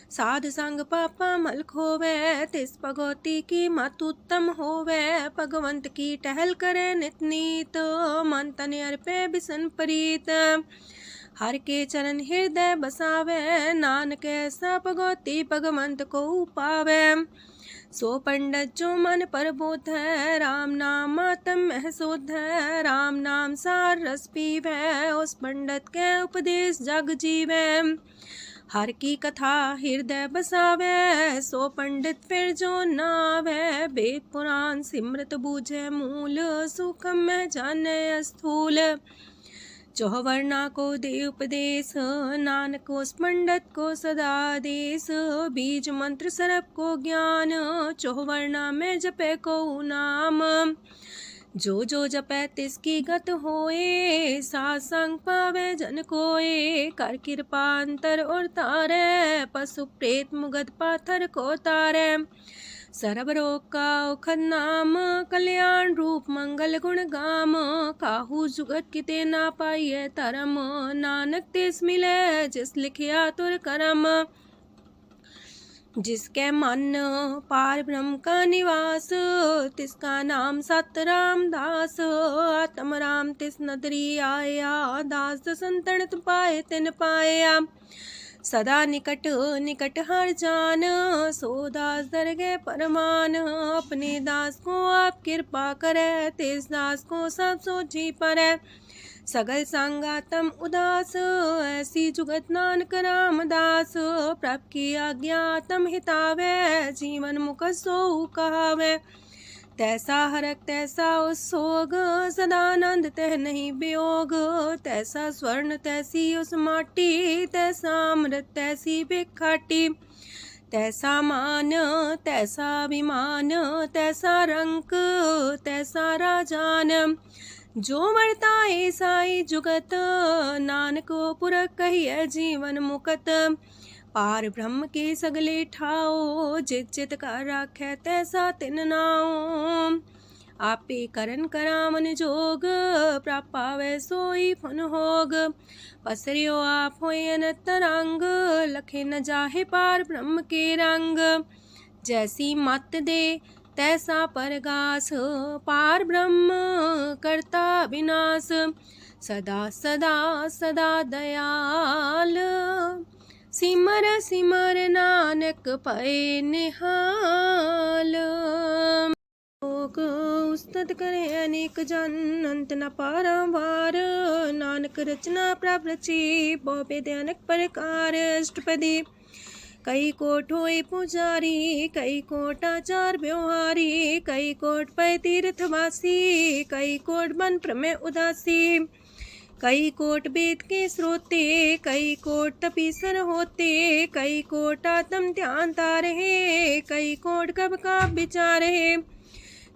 साध संग पापा मल खोवे, तिस भगवती की मत उत्तम होवे, भगवंत की टहल करे नित नीत, मन तन अर्पे बिसन प्रीत, हर के चरण हृदय बसावे, नानक ऐसा भगवती भगवंत को पावे, सो पंडित जो मन पर बोध है, राम नाम आत्म में शोध है, राम नाम सार रस पीवे, उस पंडित के उपदेश जग जीवे, हर की कथा हृदय बसावे, सो पंडित फिर जो नावे, वेद पुराण सिमृत बूझे मूल, सुखम में जाने स्थूल, चौवर्णा को दे उपदेश, नानक उस पंडित को सदा देश, बीज मंत्र सरप को ज्ञान, चौवर्णा में जपे को नाम, जो जो जपे तिसकी गत होए, सासंग पावे जन कोए, कर कृपा अंतर और तारे, पशु प्रेत मुगद पाथर को तारे, सर्व रोग का औखद नाम, कल्याण रूप मंगल गुण गाम, काहू जुगत किते ना पाइये तरम, नानक तिस मिले जिस लिखिया तुर करम, जिसके मन पार ब्रह्म का निवास, तिसका नाम सत रामदास। आत्म राम तिस नदरी आया, दास दसंतन पाए तिन पाया। सदा निकट निकट हर जान, सो दास दरगे परमान। अपने दास को आप कृपा करे, तिस दास को सब सोची परे। सगल संगातम उदास, ऐसी जुगत नानक रामदास। प्रभ की आज्ञा तम हितावे, जीवन मुख सो कहावे। तैसा हरक तैसा उत्सोग, सदानंद तह नहीं वियोग। तैसा स्वर्ण तैसी उस माटी, तैसा अमृत तैसी बिखाटी। तैसा मान तैसा अभिमान, तैसा रंक तैसा राजान। जो वर्ताए साई जुगत, नानक पुरख कहिए जीवन मुकत। पार ब्रह्म के सगले ठाओ, जित जित कर राखै तैसा तिन नाओ। आपे करन करामन जोग, प्राप पावै सोई फन होग। पसरियो आप होय अनंत रंग, लखे न जाहे पार ब्रह्म के रंग। जैसी मत दे तैसा परगास, पार ब्रह्म करता विनाश। सदा सदा सदा दयाल, सिमर सिमर नानक पए निहाल। लोक उस्तत करे अनेक जन, अंत न पारंवार। नानक रचना प्रभ रची, बहु अनेक प्रकार। अष्टपदी कई कोट होए पुजारी, कई कोट आचार व्यवहारी। कई कोट पै तीर्थवासी, कई कोट बन प्रमेय उदासी। कई कोट वेद के श्रोते, कई कोट तपीसर होते। कई कोट आत्म ध्यान तारहे, कई कोट कब का विचार है।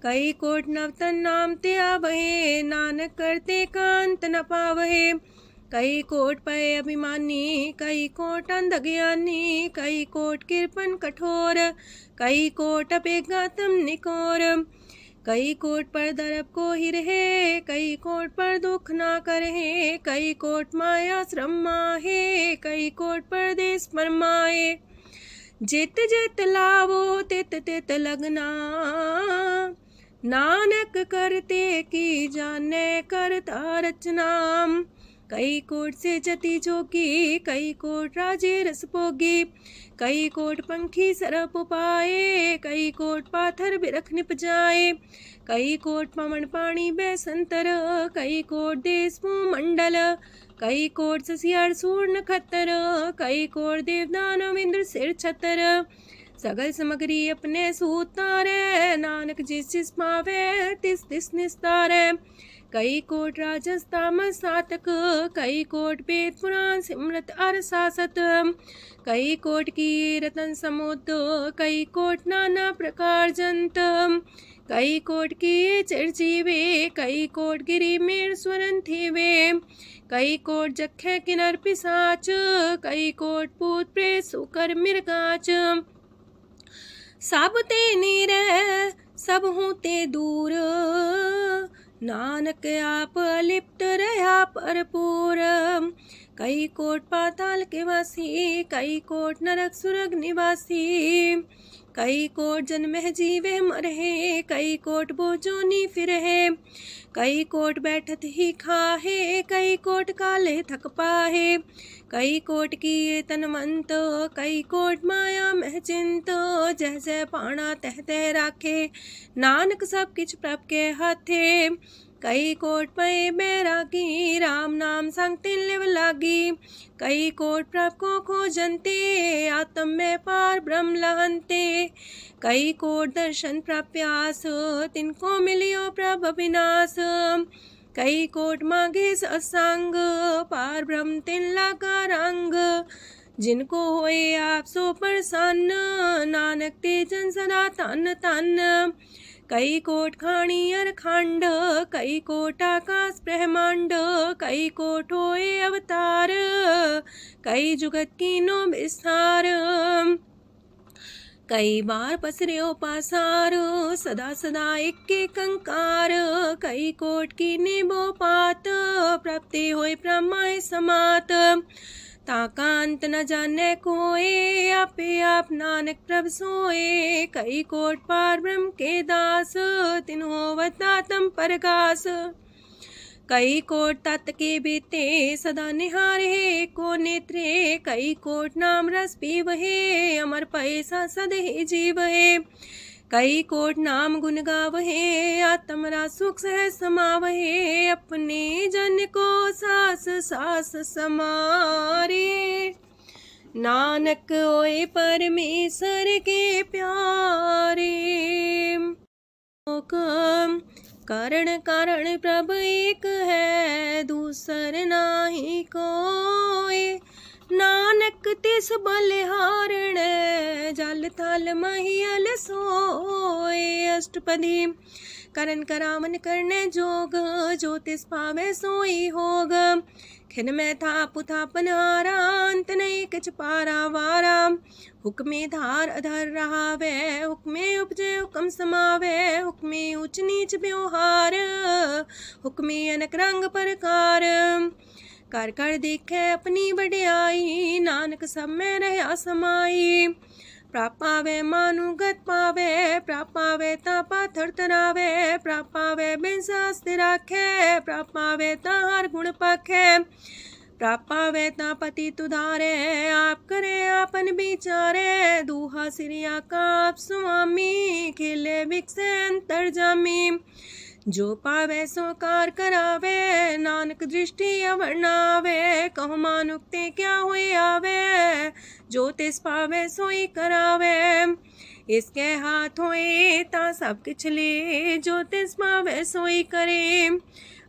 कई कोट नवतन नाम ते आवहे, नानक करते कांत न पावहे। कई कोट पय अभिमानी, कई कोट अंधज्ञानी। कई कोट कृपन कठोर, कई कोट अपेगातम निकोर। कई कोट पर दरब को ही रहे, कई कोट पर दुख ना करहे। कई कोट माया श्रम माहे, कई कोट परदेश फरमाए। जित जित लावो तित तित लगना, नानक करते की जाने करता रचना। कई कोट से जति जोगी, कई कोट राजे रस भोगी। कई कोट पंखी सरप पाए, कई कोट पाथर बिरख निप जाए। कई कोट पवन पानी बैसंतर, कई कोट देश मंडल। कई कोट ससियार सूर नखत्तर, कई कोट देवदानव इंद्र सिर छतर। सगल समग्री अपने सूतारे, नानक जिस जिस पावे तिस तिस निस्तारे। कई कोट राजस तामस सातक, कई कोट वेद पुराण सिमरत अर सासत। कई कोट की रतन समुद्र, कई कोट नाना प्रकार जंत। कई कोट की चिरजीवे, कई कोट गिरी मेर स्वरन थीवे। कई कोट जखे किनर पिसाच, कई कोट पूत प्रेत सुकर मिर्गाच। सब ते नीरे सब हूँ ते दूर, नानक आप लिप्त रहा भरपूर। कई कोट पाताल के वासी, कई कोट नरक सुरग निवासी। कई कोट जन्म जीवे मरहे, कई कोट बोझोनी फिरहे। कई कोट बैठत ही खाहे, कई कोट काले थक पाहे। कई कोट किए तनमंत, कई कोट माया मह चिंत। जह जह पाणा तह तह राखे, नानक सब किछ प्रभ के हाथे। कई कोट पए बैरागी, राम नाम संग तिन लिव लागी। कई कोट प्रभ को खोजंते, आत्म में पार ब्रह्म लहंते। कई कोट दर्शन प्रप्यास, तिनको मिलियो प्रभ अविनाश। कई कोट मांगे सत्संग, पार ब्रह्म तिन लागा रंग। जिनको होए आप सो प्रसन्न, नानक ते जन सदा तन तन। कई कोट खाणी अर खंड, कई कोट आकाश ब्रह्मांड। कई कोट होए अवतार, कई जुगत कीनो विस्तार। कई बार पसर्यो पासार, सदा सदा एक कंकार। कई कोट की निबो पात, प्राप्ति होए प्रमाय समात। ताका अंत न जाने कोय, आपे आप नानक प्रभ सोए। कई कोट पार ब्रह्म के दास, तिन होवत आत्म परगास। कई कोट तत् के बीते, सदा निहारे को नेत्रे। कई कोट नाम रस पीवहे, अमर पैसा सदहि जीवहे। कई कोट नाम गुण गावहे, आत्मरा सुख सह समावहे। अपने जन को सास सास समारे, नानक होए परमेश्वर के प्यारे। कारण कारण प्रभ एक है, दूसर नाही कोय। नानक तिस बलिहारण, जल थल महियल सोए। अष्टपदी करन करावन करने जोग, जो तिस पावे सोई होग। खिन में थाप थापन हारा, अंत नहीं किछ पारा वारा। हुक्मे धार अधर रहावे, हुक्मे उपजे हुक्म समावे। हुक्मे ऊंच नीच व्यवहार, हुक्मे अनक रंग प्रकार। कर कर देखे अपनी बड़ियाई, नानक सब में रहा समाई। प्रापावे मानुगत पावे, प्रापावे ता पाथर तरावे। प्रापावे बिन शास्त्र राखे, प्रापावे ता हर गुण पाखे। प्रापावे ता पति तुधारे, आप करे आपन विचारे। दूहा सिरिया का आप स्वामी, खेले बिकसे अंतर जामी। जो पावे सो कार करावे, नानक दृष्टि अवर्णावे। कहु मानुक्ते क्या हुए आवे, जो तिस पावे सोई करावे। इसके हाथ होए ता सब किछ ले, जो तिस पावे सोई करे।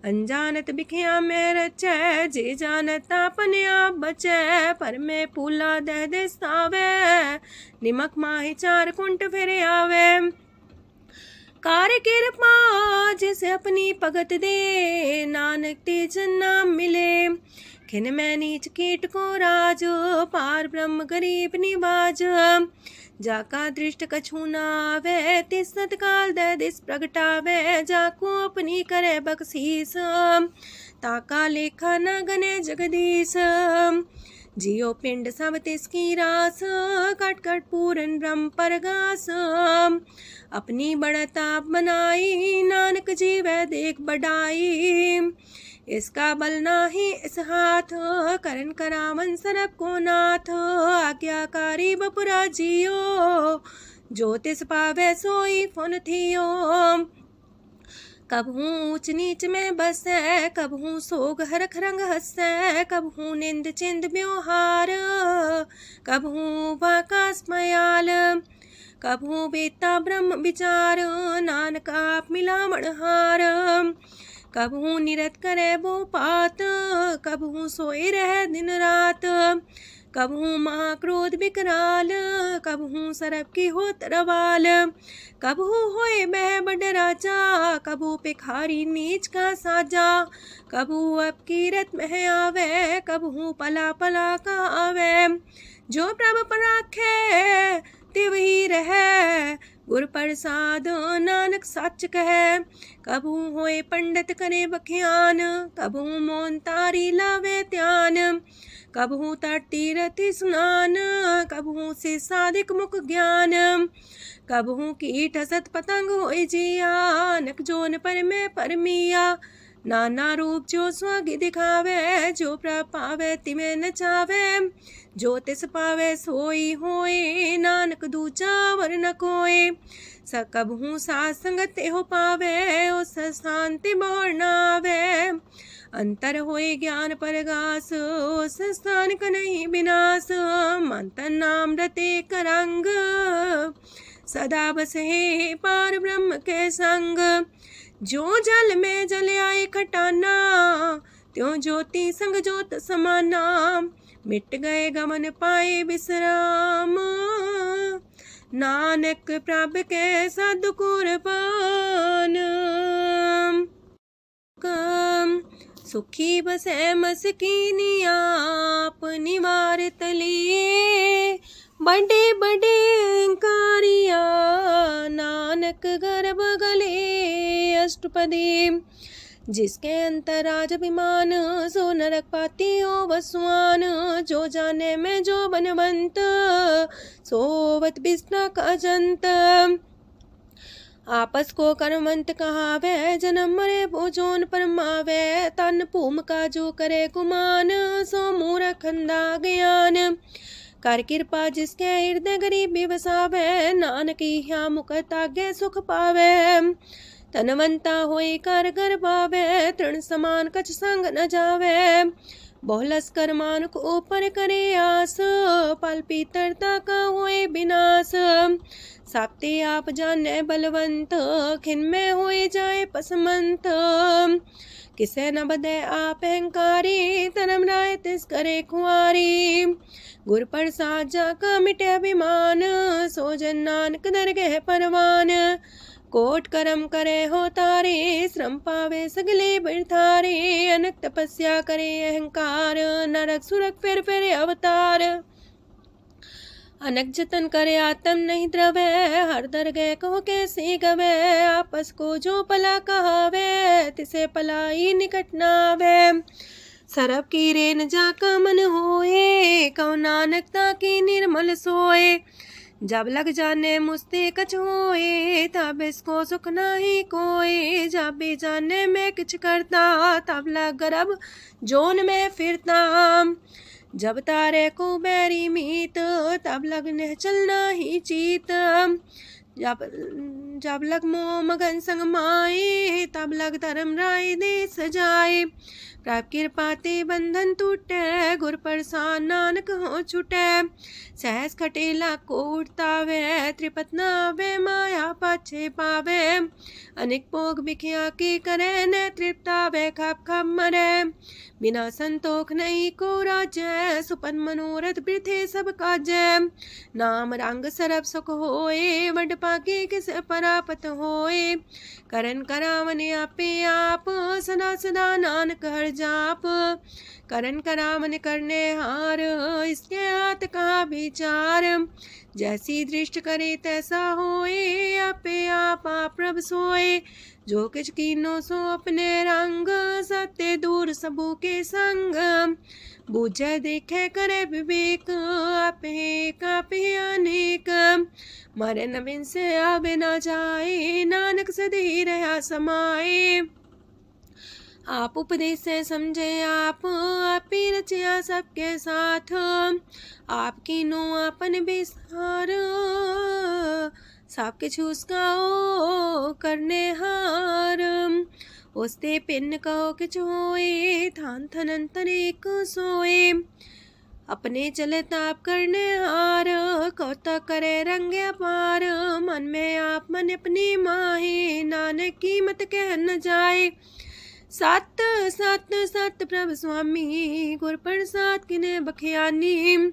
अनजानत बिखिया में रचै, जे जानत अपने आप बचै। पर में पूला दह दिस्तावे, निमक माही चार कुंट फिर आवे। कार कृपा जिसे अपनी भगत दे, नानक तेज नाम मिले। खिन में नीच कीट को राज, पार ब्रह्म गरीब निवाज। जाका दृष्ट कछु न आवे, तिस तत्काल दह दिस प्रगटावे। जाको अपनी करे बख्शीस, ताका लेखा न गने जगदीश। जियो पिंड सब तिसकी रास, कट कट पूरन ब्रह्म परगास। अपनी बढ़ता बनाई, नानक जीवै देख बढ़ाई। इसका बल नाही इस हाथ, करन करावन सरब को नाथ। आज्ञाकारी बपुरा जियो, जो तिस पावे सोई फुन थियो। कबहू ऊंच नीच में बसै, कबहू सोग हरख रंग हंसै। कबहू निंद चिंद व्यवहार, कबहू वाकास मयाल। कबहू बेता ब्रह्म विचार, नानक आप मिलावण हार। कबहू निरत करे वो पात, कबहू सोए रह दिन रात। कबहू महाक्रोध विकराल, कबहू सरब की हो तरवाल। कबहू होए बह बड़ राजा, कबहू भिखारी नीच का साजा। कबहू अब कीरत में आवे, कबहू पला पला का आवे। जो प्रभ पर राखे तिवही रहे, गुर प्रसाद नानक सच कहे। कबहू होए पंडित करे बख्यान, कबहू मौन तारी लावे ध्यान। कबहू तट तीरथि स्नान, कबहू से साधिक मुख ज्ञान। कबहू कीट हसत पतंग होए जिया, नक जोन पर में परमिया। नाना रूप जो स्वागी दिखावे, जो प्रभ पावे तिमें नचावे। जो तिस पावे सोई होए, नानक दूजा वर न कोय। सकबहू साथ संगत हो पावे, उस शांति बोर नावे। अंतर होए ज्ञान परगास, उस स्थान का नहीं विनाश। मंतन नाम रते करंग, सदा बसे पार ब्रह्म के संग। जो जल में जल आए खटाना, त्यों ज्योति संग ज्योत समाना। मिट गए गमन पाए विश्राम, नानक प्रभ के साधु कुर्बान। सुखी बसे मस्कीनिया, अपनी वार तलिए। बड़े बड़े कारिया, नानक गर्भ गले। अष्टपदी जिसके अंतराज अभिमान, सो नरक पाती हो वसुआन। जो जाने में जो बनवंत, सोवत बिस्ना का जंत। आपस को कर्मवंत कहावे, जन्म मरे भोजोन परमावे। तन भूम का जो करे गुमान, सो मूर्ख अंधा ज्ञान। कर कृपा जिसके हृदय गरीबी बसावे, नानक यहाँ मुख तागे सुख पावे। तनवंता होई कर घर पावे, तृण समान कछ संग न जावे। बहुलस कर मानुक ऊपर करे आस, पल पीतरता का होए विनाश। साप्ते आप जाने बलवंत, खिन में होए जाए पसमंत। किसे न बदे आप अहंकारी, धर्म राय तिस करे खुआरी। गुर प्रसाद जाका मिटे अभिमान, सो जन नानक दरगह परवान। कोट करम करे हो तारे, श्रम पावे सगले बिरथारे। अनक तपस्या करे अहंकार, नरक सुरक फिर अवतार। अनक जतन करे आत्म नहीं द्रवे, हर दरगह कहो कैसे गवे। आपस को जो पला कहावे, तिसे पलाई निकट नावे। सरब की रेन जाका मन होए, कहो नानकता की निर्मल सोए। जब लग जाने मुझते कछ होए, तब इसको सुख नाही कोई। जब भी जाने में किछ करता, तब लग गर्भ जोन में फिरता। जब तारे को बैरी मीत, तब लगने चलना ही चीत। जब लग मोह मगन संग माए, तब लग धर्म राय दे सजाए। प्रभ कृपा ते बंधन टूटे, गुर प्रसाद नानक हो छूटे। सहस खटेला को उठतावे, त्रिपत नावे माया पाछे पावे। अनेक भोग बिखिया की करे, न तृप्तावे खप खप मरे। बिना संतोख नहीं को राजै, सुपन मनोरथ वृथे सब काजै। नाम रंग सरब सुख होए, वड पाके किस परापत होए। करन करावन आपे आप, सदा सदा नानक हर जाप। करन करावन करने हार, इसके हाथ का विचार। जैसी दृष्ट करे तैसा होए, आपे आप प्रभ सोए। जो किछ कीनो सो अपने रंग, सत्य दूर सबू के संग। बूझे देखे करे विवेक, आपे अनेक। मरे न बिन से आवे न जाए, नानक सदी रहा समाए। आप उपदेश से समझे आप ही रचिया सबके साथ। आपकी नो आपन बेसार, सब किछ उसका ओ करने हार। उसते पिन कहो किछ होए, थान थन अंतर एक सोए। अपने चले ताप करने हार, कौतक करे रंग अपार। मन में आप मन अपनी माहे, नानक की मत कह न जाए। सत सत सत प्रभ स्वामी, गुर प्रसाद किने बखियानी।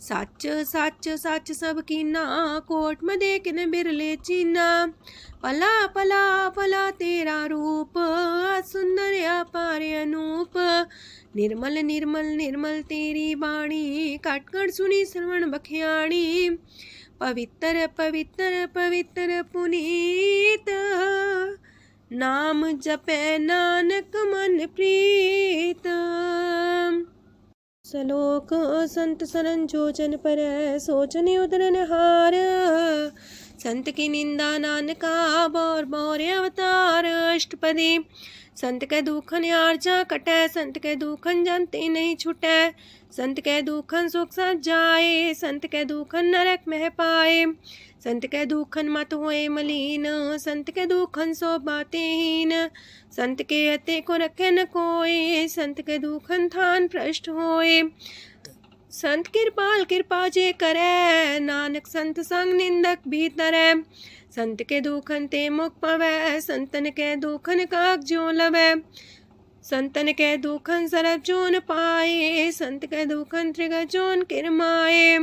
सच सच सच सब कीना, कोट मदे किने बिरले चीना। पला पला पला तेरा रूप, सुंदर अपार अनूप। निर्मल निर्मल निर्मल तेरी बाणी, काट कर सुनी श्रवण बखियाणी। पवित्र पवित्र पवित्र पुनीत, नाम जपे नानक मन प्रीत। सलोक संत सरन जोजन पर, सोचने उदरन हार। संत की निंदा नानका, बौर बौर अवतार। अष्टपदी संत के दुखन आर्जा कटै, संत के दुखन जानते नहीं छुटै। संत के दुखन सुख सज जाए, संत के दुखन नरक में पाए। संत के दुखन मत होए मलीन, संत के दुखन सो बातें हीन। संत के अते को रखे न कोई, संत के दुखन थान भ्रष्ट होए। संत कृपाल कृपा जे करे, नानक संत संग निंदक भीतरै। संत के दुखन ते मुख पवै, संतन के दुखन काग जो लवै। संतन के दुखन सरब जोन पाए, संत के दुखन त्रिगत जोन किरमाए।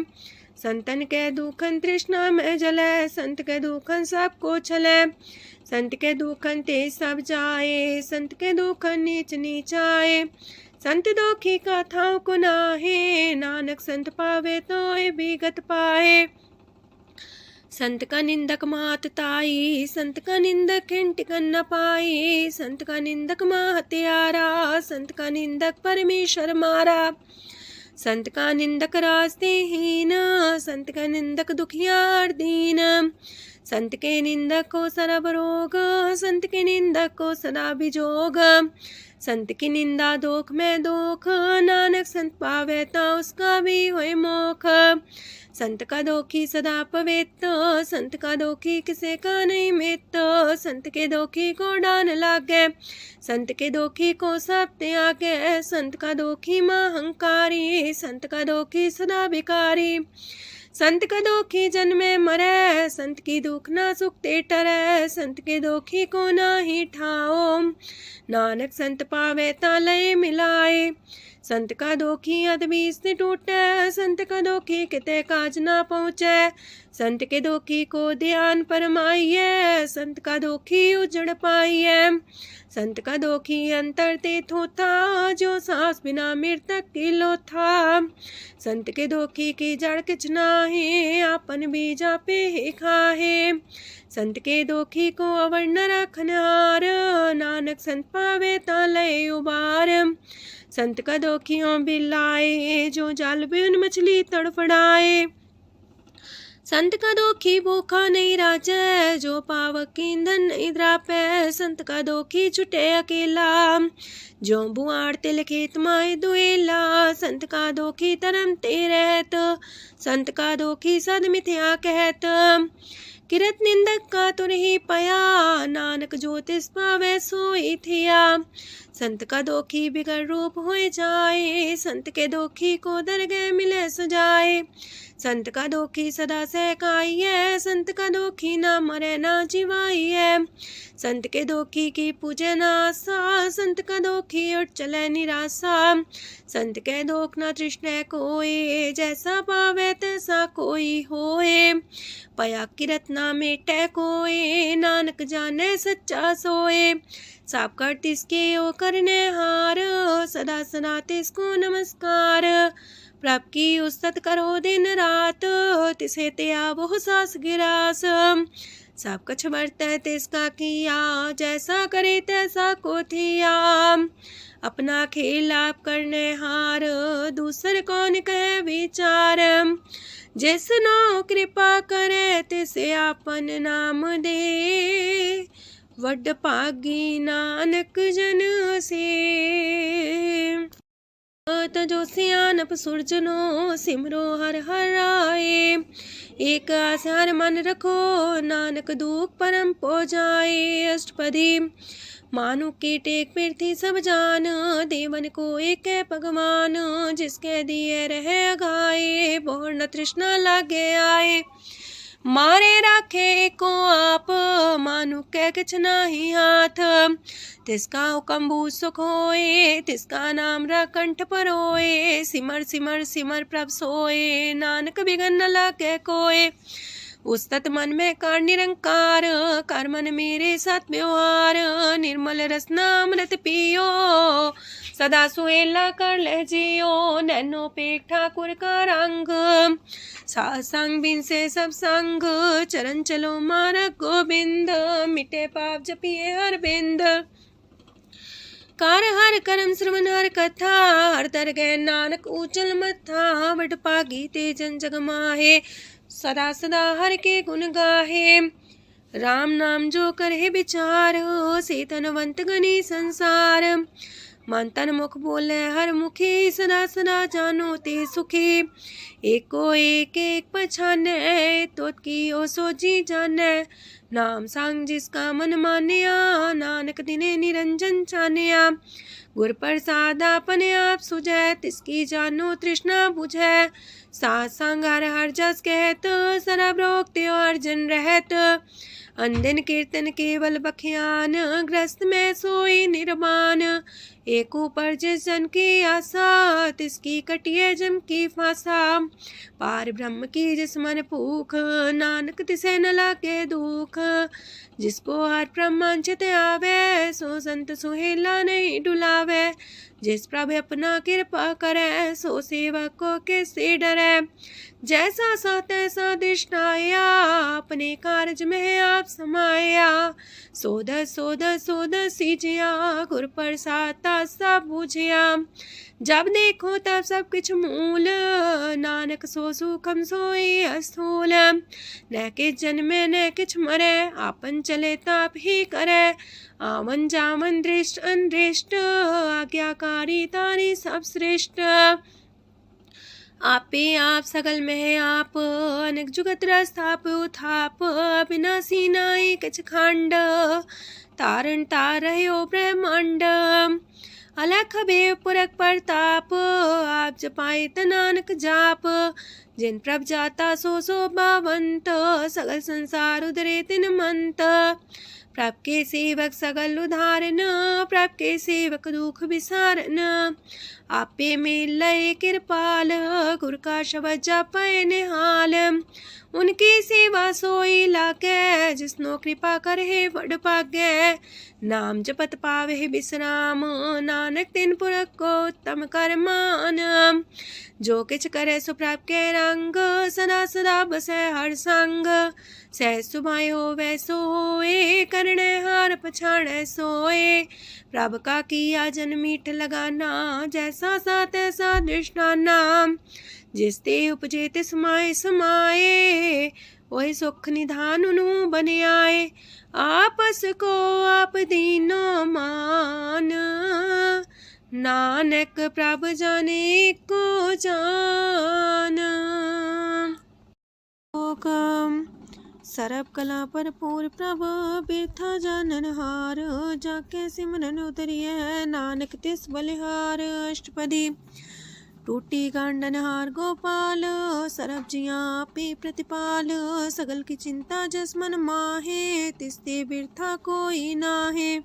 संतन के दुखन तृष्णा में जले, संत के दुखन सबको छले। संत के दुखन ते सब जाए, संत के दुखन नीच नीचाए। संत दोखी कथाओं को नाहे, नानक संत पावे तो विगत पाए। संत का निंदक मात ताई, संत का निंदक खिंट कर न पाई। संत का निंदक माँ हत्यारा, संत का निंदक परमेश्वर मारा। संत का निंदक रास्ते हीन, संत का निंदक दुखियार दीन। संत के निंदक को सरब रोग, संत के निंदक को सदा बिजोग। संत की निंदा दोख में दोख, नानक संत पावे ता उसका भी होए मोख। संत का दोखी सदा पवित्र, संत का दोखी किसे का नहीं मित। संत के दोखी को डान लागे, संत के दोखी को सब त्यागे। संत का दोखी महांकारी, संत का दोखी सदा भिकारी। संत का दोखी जन्मे मरे, संत की दुख ना सुख ते टरे। संत के दोखी को ना ही ठाओ, नानक संत पावे ता लय मिलाए। संत का दोखी अदबीस से टूटे, संत का दोखी किते काज ना पहुँचे। संत के दोखी को ध्यान परमाइए, संत का दोखी उजड़ पाइए। संत का दोखी अंतर ते थोथा, जो सांस बिना मृतक की लोथा। संत के दोखी की जड़ किच नाहे, आपन बीजा पे ही खाहे। संत के दोखी को अवर न रखनहार, नानक संत पावे ता लय उबार। संत का दोखियों बिलाए, जो जाल बिन मछली तड़फड़ाए। संत का दोखी भूखा नहीं राजे, जो पावक ईंधन नहीं द्रापे। संत का दोखी छुटे अकेला, जो बुआड़ तिल खेत माए दुएला। संत का दोखी तरम ते रहत, संत का दोखी सद मिथ्या कहत। किरत निंदक का तुर ही पया, नानक जो तिस पावे सोई थिया। संत का दोखी बिगड़ रूप होए जाए, संत के दोखी को दरगह मिले सजाए। संत का दोखी सदा सहकाइए, संत का दोखी ना मरे ना जिवाइए। संत के दोखी की पूजे ना आशा, संत का दोखी उठ चले निराशा। संत के दोख ना तृष्णा कोई, जैसा पावे तैसा कोई होए। पया किरत ना मेटे कोई, नानक जाने सच्चा सोए। साप कर तिसके ओ करने हार, सदा सदा तिसको नमस्कार। प्रभ की उस्तत करो दिन रात, तिसे त्या वो सास गिरास। सब कुछ बरते तिसका किया, जैसा करे तैसा को थिया। अपना खेल आप करने हार, दूसर कौन कहे विचार। जिसनो कृपा करे तिसे आपन नाम दे, वड पागी नानक जन से। तजो सियानप सुरजनो, सिमरो हर हर आए। एक आस हर मन रखो, नानक दुख परम पो जाए। अष्टपदी मानु के टेक पृथ्वी सब जान, देवन को एक है भगवान। जिसके दिए रहे अघाए, बोर न तृष्णा लागे आए। मारे राखे को आप, मानु के किछ नाही हाथ। तिसका हुक्म भू सुख होए, तिसका नाम रकंठ पर होए। सिमर सिमर सिमर प्रभ सोए, नानक बिगन न लागे कोय। उस्तत मन में कर निरंकार, कर मन मेरे साथ व्यवहार। निर्मल रसना अमृत पियो, सदा सुहेला कर ले जियो। नैनो पेट ठाकुर का रंग, सासंग बिन से सब संग। चरण चलो मार्ग गोविंद, मिटे पाप जपिए हर बिंद। कार हर करम श्रवण हर कथा, हर दरगह नानक ऊचल मथा। वड पागी ते जन जग माहे, सदा सदा हर के गुण गाहे। राम नाम जो करे विचार, से तनवंत गनी संसार। मन तन मुख बोले हर मुखी, सदा सदा जानो ते सुखी। एको एक एक पछाने, तोत की ओ सोची जाने। नाम सांग जिसका मन मानिया, नानक दिने निरंजन छानिया। गुर प्रसाद अपने आप सुझे, तिसकी जानो तृष्णा बुझे। साथ संग हर हर जस कहत, सरब रोग त्यो अर्जन रहत। अंदिन कीर्तन केवल बख्यान, ग्रस्त में सोई निर्माण। एक ऊपर जिस जन की आशा, तिसकी कटिए जम की फांसा। पार ब्रह्म की जिस मन भूख, नानक तिसे न लागे दुख। जिसको हर प्रमांचित आवे, सो संत सुहेला नहीं डुलावे। जिस प्रभु अपना कृपा करे, सो सेवक को किससे डरे। जैसा सा तैसा दृष्टाया, अपने कारज में आप समाया। सोध सोध सोध सीजिया, गुर प्रसाद सब बूझिया। जब देखो तब सब किछ मूल, नानक सो सुखम सोई अस्थूल। न किछ जन्मे न किछ मरे, आपन चले ताप ही करे। आवन जावन दृष्ट अनदृष्ट, आज्ञाकारी तारी सब श्रेष्ठ। आपे आप सगल में आप, अनेक जुगत रस्थाप उथाप। अविनाशी नाई किछ खंड, तारण तार रह्यो ब्रह्मांड। अलख बेव पुरख प्रताप, आप जपाए नानक जाप। जिन प्रभ जाता सो शोभावंत, सगल संसार उधरे तिन मंत। प्रभ के सेवक सगल उधारन, प्रभ के सेवक दुख विसारन। आपे में लय कृपाल, गुर का शब्द जपै निहाल। उनकी सेवा सोई लागे, जिसनो कृपा करे वड पागे। नाम जपत पावे विश्राम, नानक तिन पुरख को उत्तम कर मान। जो किछ करे सो प्रभ के रंग, सदा सदा बसै हर संग। सह सुभाए होवै सो होए, करणे हार पछाड़ै सोए। प्रभ का किया जन मीठ लगाना, जैसा सा तैसा दृष्टाना। जिस ते उपजे तिस माए समाए, वही सुख निधान उनु बन आए। आपस को आप दीनो मान, नानक प्रभ जाने को जान। सरब कला भरपूर प्रभ, बिरथा जानन हार। जाके सिमरन उतरिए, नानक तिस बलिहार। अष्टपदी। टूटी गांडन हार गोपाल, सरब जिया पे प्रतिपाल। सगल की चिंता जस मन माहे, तिसते बिरथा कोई नाहे।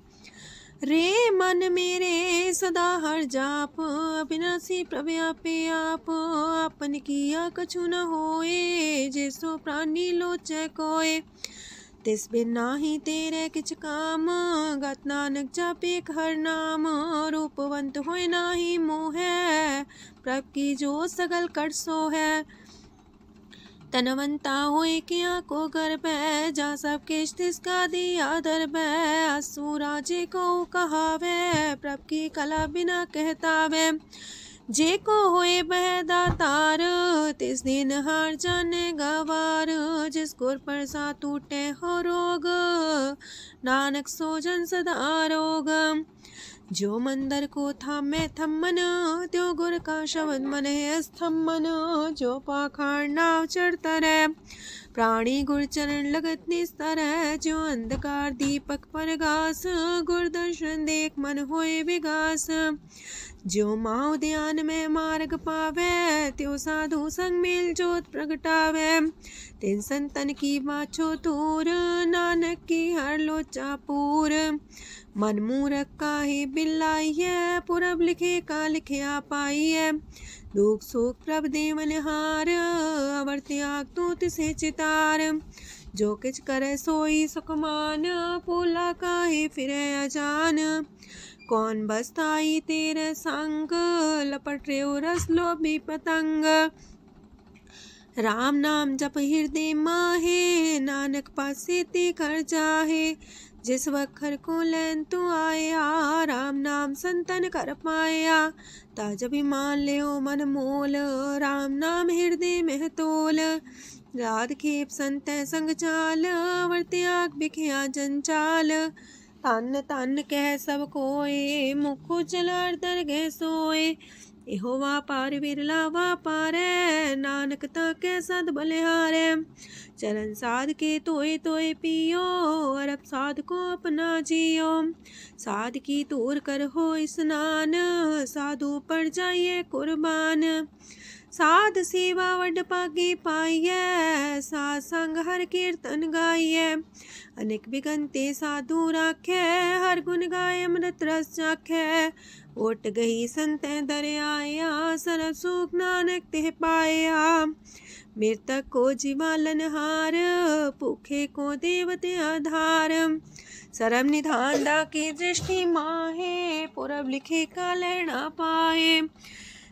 रे मन मेरे सदा हर जाप, अविनाशी प्रभ आपे आप। आपन किया कछु न होए, जैसो प्राणी लोचै कोय। तिस बिन नाही तेरे किछ काम, गत नानक जापे हर नाम। रूपवंत होय नाही मोह, प्रभ की जो सगल कर सो है। तनवंता होए किया को गर्भ, जा सब किश तिसका दिया दर्ब। असु राजे को कहावे, प्रभ की कला बिना कहतावे। जे को होए बह दातार, तिस दिन हार जाने गवार। जिस गुर प्रसाद टूटे हो रोग, नानक सो जन सदा रोग। जो मंदर को थामे थम्मन, त्यो गुर का शब्द मन है स्तम्भन। जो पाखाड़ नाव चढ़ता रहे, प्राणी गुर चरण लगत निस्तर है। जो अंधकार दीपक पर घास, गुर दर्शन देख मन होए विगास। जो माओ ध्यान में मार्ग पावे, त्यो साधु संग मेल जोत प्रगटावे। तिन संतन की बाछो तूर, नानक की हर लोचा पूर। मन मूरख काहे बिलाइए, पुरब लिखे का लिखिया पाइए। दुख सुख प्रभ देवन हार, अवर त्याग तू तिसे चितार। जो किछ करे सोई सुखमान, पोला काहे फिरे अजान। कौन बसताई तेरे संग, लपट रे रस लोभी पतंग। राम नाम जप हृदय माहे, नानक पासे ते कर जाहे। जिस वखर को लैन तू आया, राम नाम संतन कर पाया। ताज अभिमान ले मन मोल, राम नाम हृदय में तोल। राध खेप संत संग चाल, अवर त्याग बिखिया जंचाल। तन तन कह सब कोय, मुख जलार दर गए सोए। एहो वापार विरला वापारै, नानक ताके सद बलिहारै। चरण साध के तोय तोय पियो, अरब साध को अपना जियो। साध की तूर कर हो स्नान, साधु पर जाइए कुर्बान। साध सेवा वड पागे पाइए, साध संग हर कीर्तन गाइए। अनेक बिगंते साधु राखे, हर गुण गाय अमृत रस चाखे। ओट गई संत दर आया, सरब सुख नानक तेह पाया। मृतक को जीवालन हार, भूखे को देवते आधार। सरब निधान की दृष्टि माहे, पुरब लिखे का लेना पाए।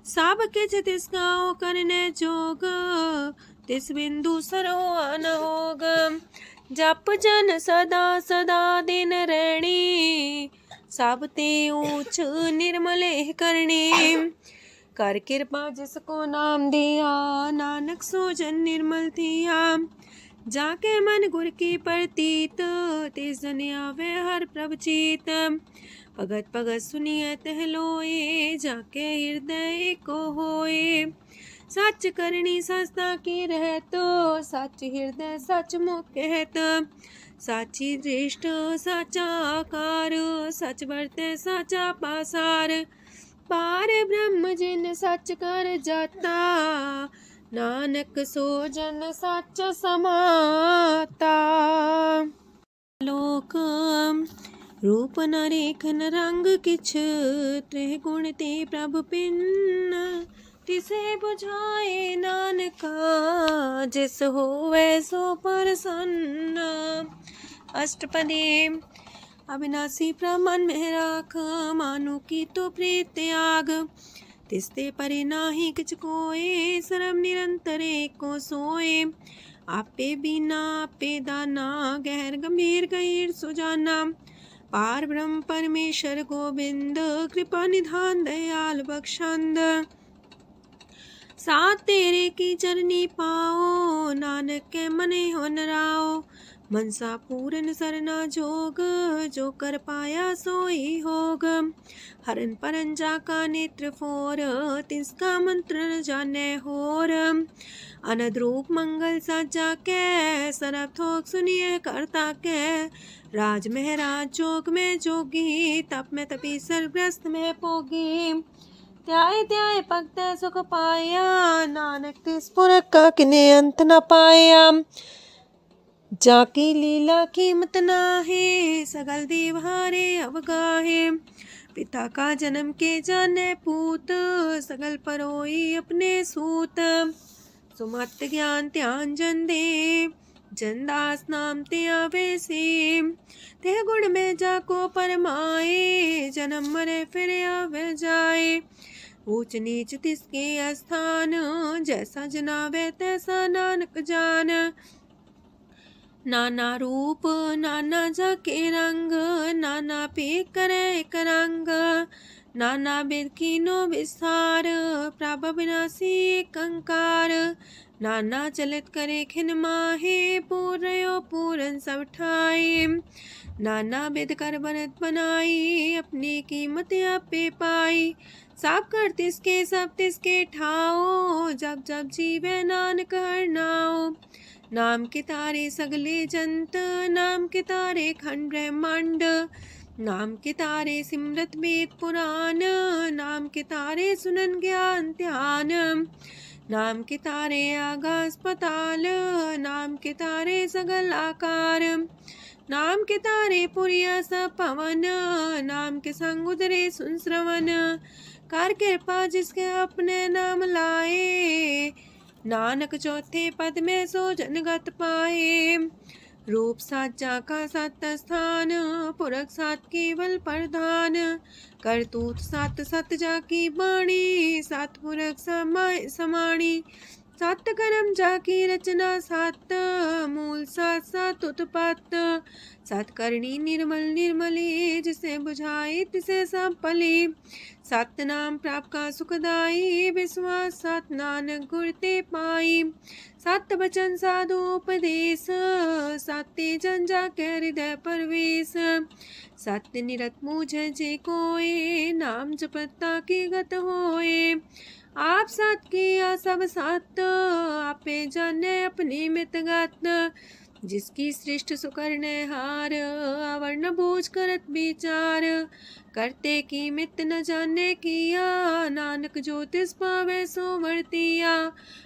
सब किछ तिस गाओ करने जोग, तिस बिंदु सरो न होग। जप जन सदा सदा दिन रैणी, सब ते ऊंच निर्मले करणी। कर कृपा जिसको नाम दिया, नानक सो जन निर्मल थिया। जाके मन गुर की प्रतीत, तिस जन आवे हर प्रभ चीत। भगत भगत सुनिए तह लोए, जाके हृदय को होए। सच करनी सस्ता की रहत, सच हृदय सच मुख कहत। साची दृष्ट साचा आकार, सच बरते साचा पासार। पार ब्रह्म जिन सच कर जाता, नानक सो जन सच समाता। लोक रूप न रेखन रंग किछ, त्रिह गुण ते प्रभ पिन। तिसे बुझाए नानका, जिस होवे सो प्रसन्न। अष्टपदी। अविनाशी प्रमन में राख, मानो की तो प्रीत त्याग। तिसते परे नाही किछ कोय, सर्व निरंतर एको सोए। आपे बिना आपे दाना, गहर गंभीर गहीर सुजाना। पार ब्रह्म परमेश्वर गोविंद, कृपा निधान दयाल बख्शंद। साथ तेरे की चरनी पाओ, नानक के मने हो नराओ। मनसा पूरन सरना जोग, जो कर पाया सोई होग। हरन परन जाका नेत्र फोर, तिसका मंत्र न जाने होर। अनद रूप मंगल साजा के, सरब थोक सुनिए करता के। राज महराज जोग में जोगी, तप में तपी सर्वग्रस्त में पोगी। त्याय त्याय भक्त सुख पाया, नानक तिस पुरख का किने अंत न पाया। जाकी लीला कीमत नाहे, सगल देव हारे अवगाहे। पिता का जन्म के जाने पूत, सगल परोई अपने सूत। सुमत ज्ञान ध्यान जन दे, जन दास नाम ते आवे से। ते गुण में जाको परमाए, जन्म मरे फिर आवे जाए। ऊंच नीच तिसके स्थान, जैसा जनावे तैसा नानक जान। नाना रूप नाना जाके रंग, नाना पे करे एक रंग। नाना बिद कीनो विस्तार, प्रभ विनाशी एक अंकार। नाना चलित करे खिन माहे, पूर्यो पूरन सब ठाए। नाना बिद कर बनत बनाई, अपनी कीमत आपे पाई। सब कर तिसके सब तिसके ठाओ, जब जब जीवे नानक हर नाओ। नाम के तारे सगले जंत, नाम के तारे खंड ब्रह्मांड। नाम के तारे सिमरत वेद पुराण, नाम के तारे सुनन ज्ञान ध्यान। नाम के तारे आकाश पताल, नाम के तारे सगल आकार। नाम के तारे पुरिया सब पवन, नाम के संग उदरे सुन श्रवण। कर कृपा जिसके अपने नाम लाए, नानक चौथे पद में सो जनगत पाए। रूप साचा का सत स्थान, पुरख सात केवल प्रधान। करतूत सात सत जाकी बाणी, सात पुरख समाय समाणी। सात कर्म जाकी रचना सात, मूल सात सात उत्पत्त। सात करणी निर्मल निर्मले, जिसे बुझाए तिसे सब पले। सत नाम प्राप्त का सुखदाई, विश्वास सत नानक गुर ते पाई। सत वचन साधु उपदेश, सत्य जन जाके हृदय परवेश। सत्य निरत मुझे जे कोय, नाम जपता की गत होए। आप सत किया सब सत, आपे जाने अपनी मित गत। जिसकी सृष्टि सुकरने हार, आवरण बूझ करत विचार। करते की मित न जाने किया, नानक जो तिस पावे सो वर्तिया।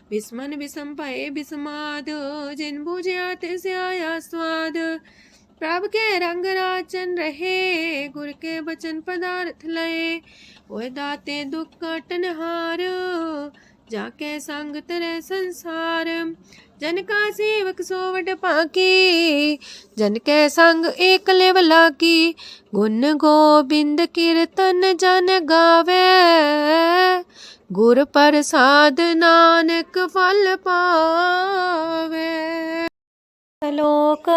विस्मन विषम पाए विस्माद, जिन बुझिया तिस आया स्वाद। प्रभ के रंग राचन रहे, गुर के बचन पदार्थ लए। ओए दाते दुख काटन हार, जाके संग तरह संसार। जन का सेवक सोवट पाकी, जन के संग एक लेवला की। गुण गोबिंद कीर्तन जन गावे, गुर प्रसाद नानक फल पावे। श्लोक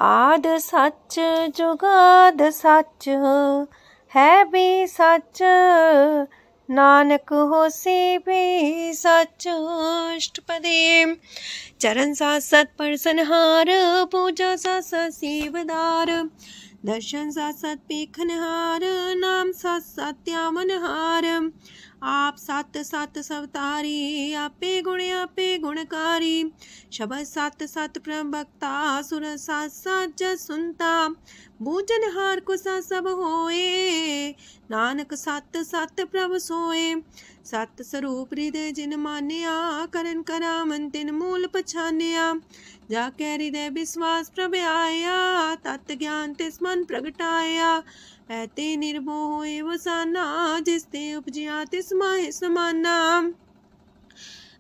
आद सच जुगाद सच है भी सच नानक होसी भी सच। अष्टपदी चरण साथ सत परसनहार पूजा साथ साथ सेवदार दर्शन साथ साथ पेखनहार नाम साथ साथ त्यावनहार आप सत सत सवतारी आपे गुणकारी शबद सत सत प्रभक्ता सुर साथ साथ जस सुनता बूझनहार को सा सब होए नानक सत सत प्रभ सोए। सत स्वरूप हृदय जिन मानिया करन करामन तिन मूल पछानिया जाके हृदय विश्वास प्रभ आया तत् ज्ञान तिस मन प्रगटाया ऐते निर्भो होए वसाना जिसते उपजिया तिस माहे समाना।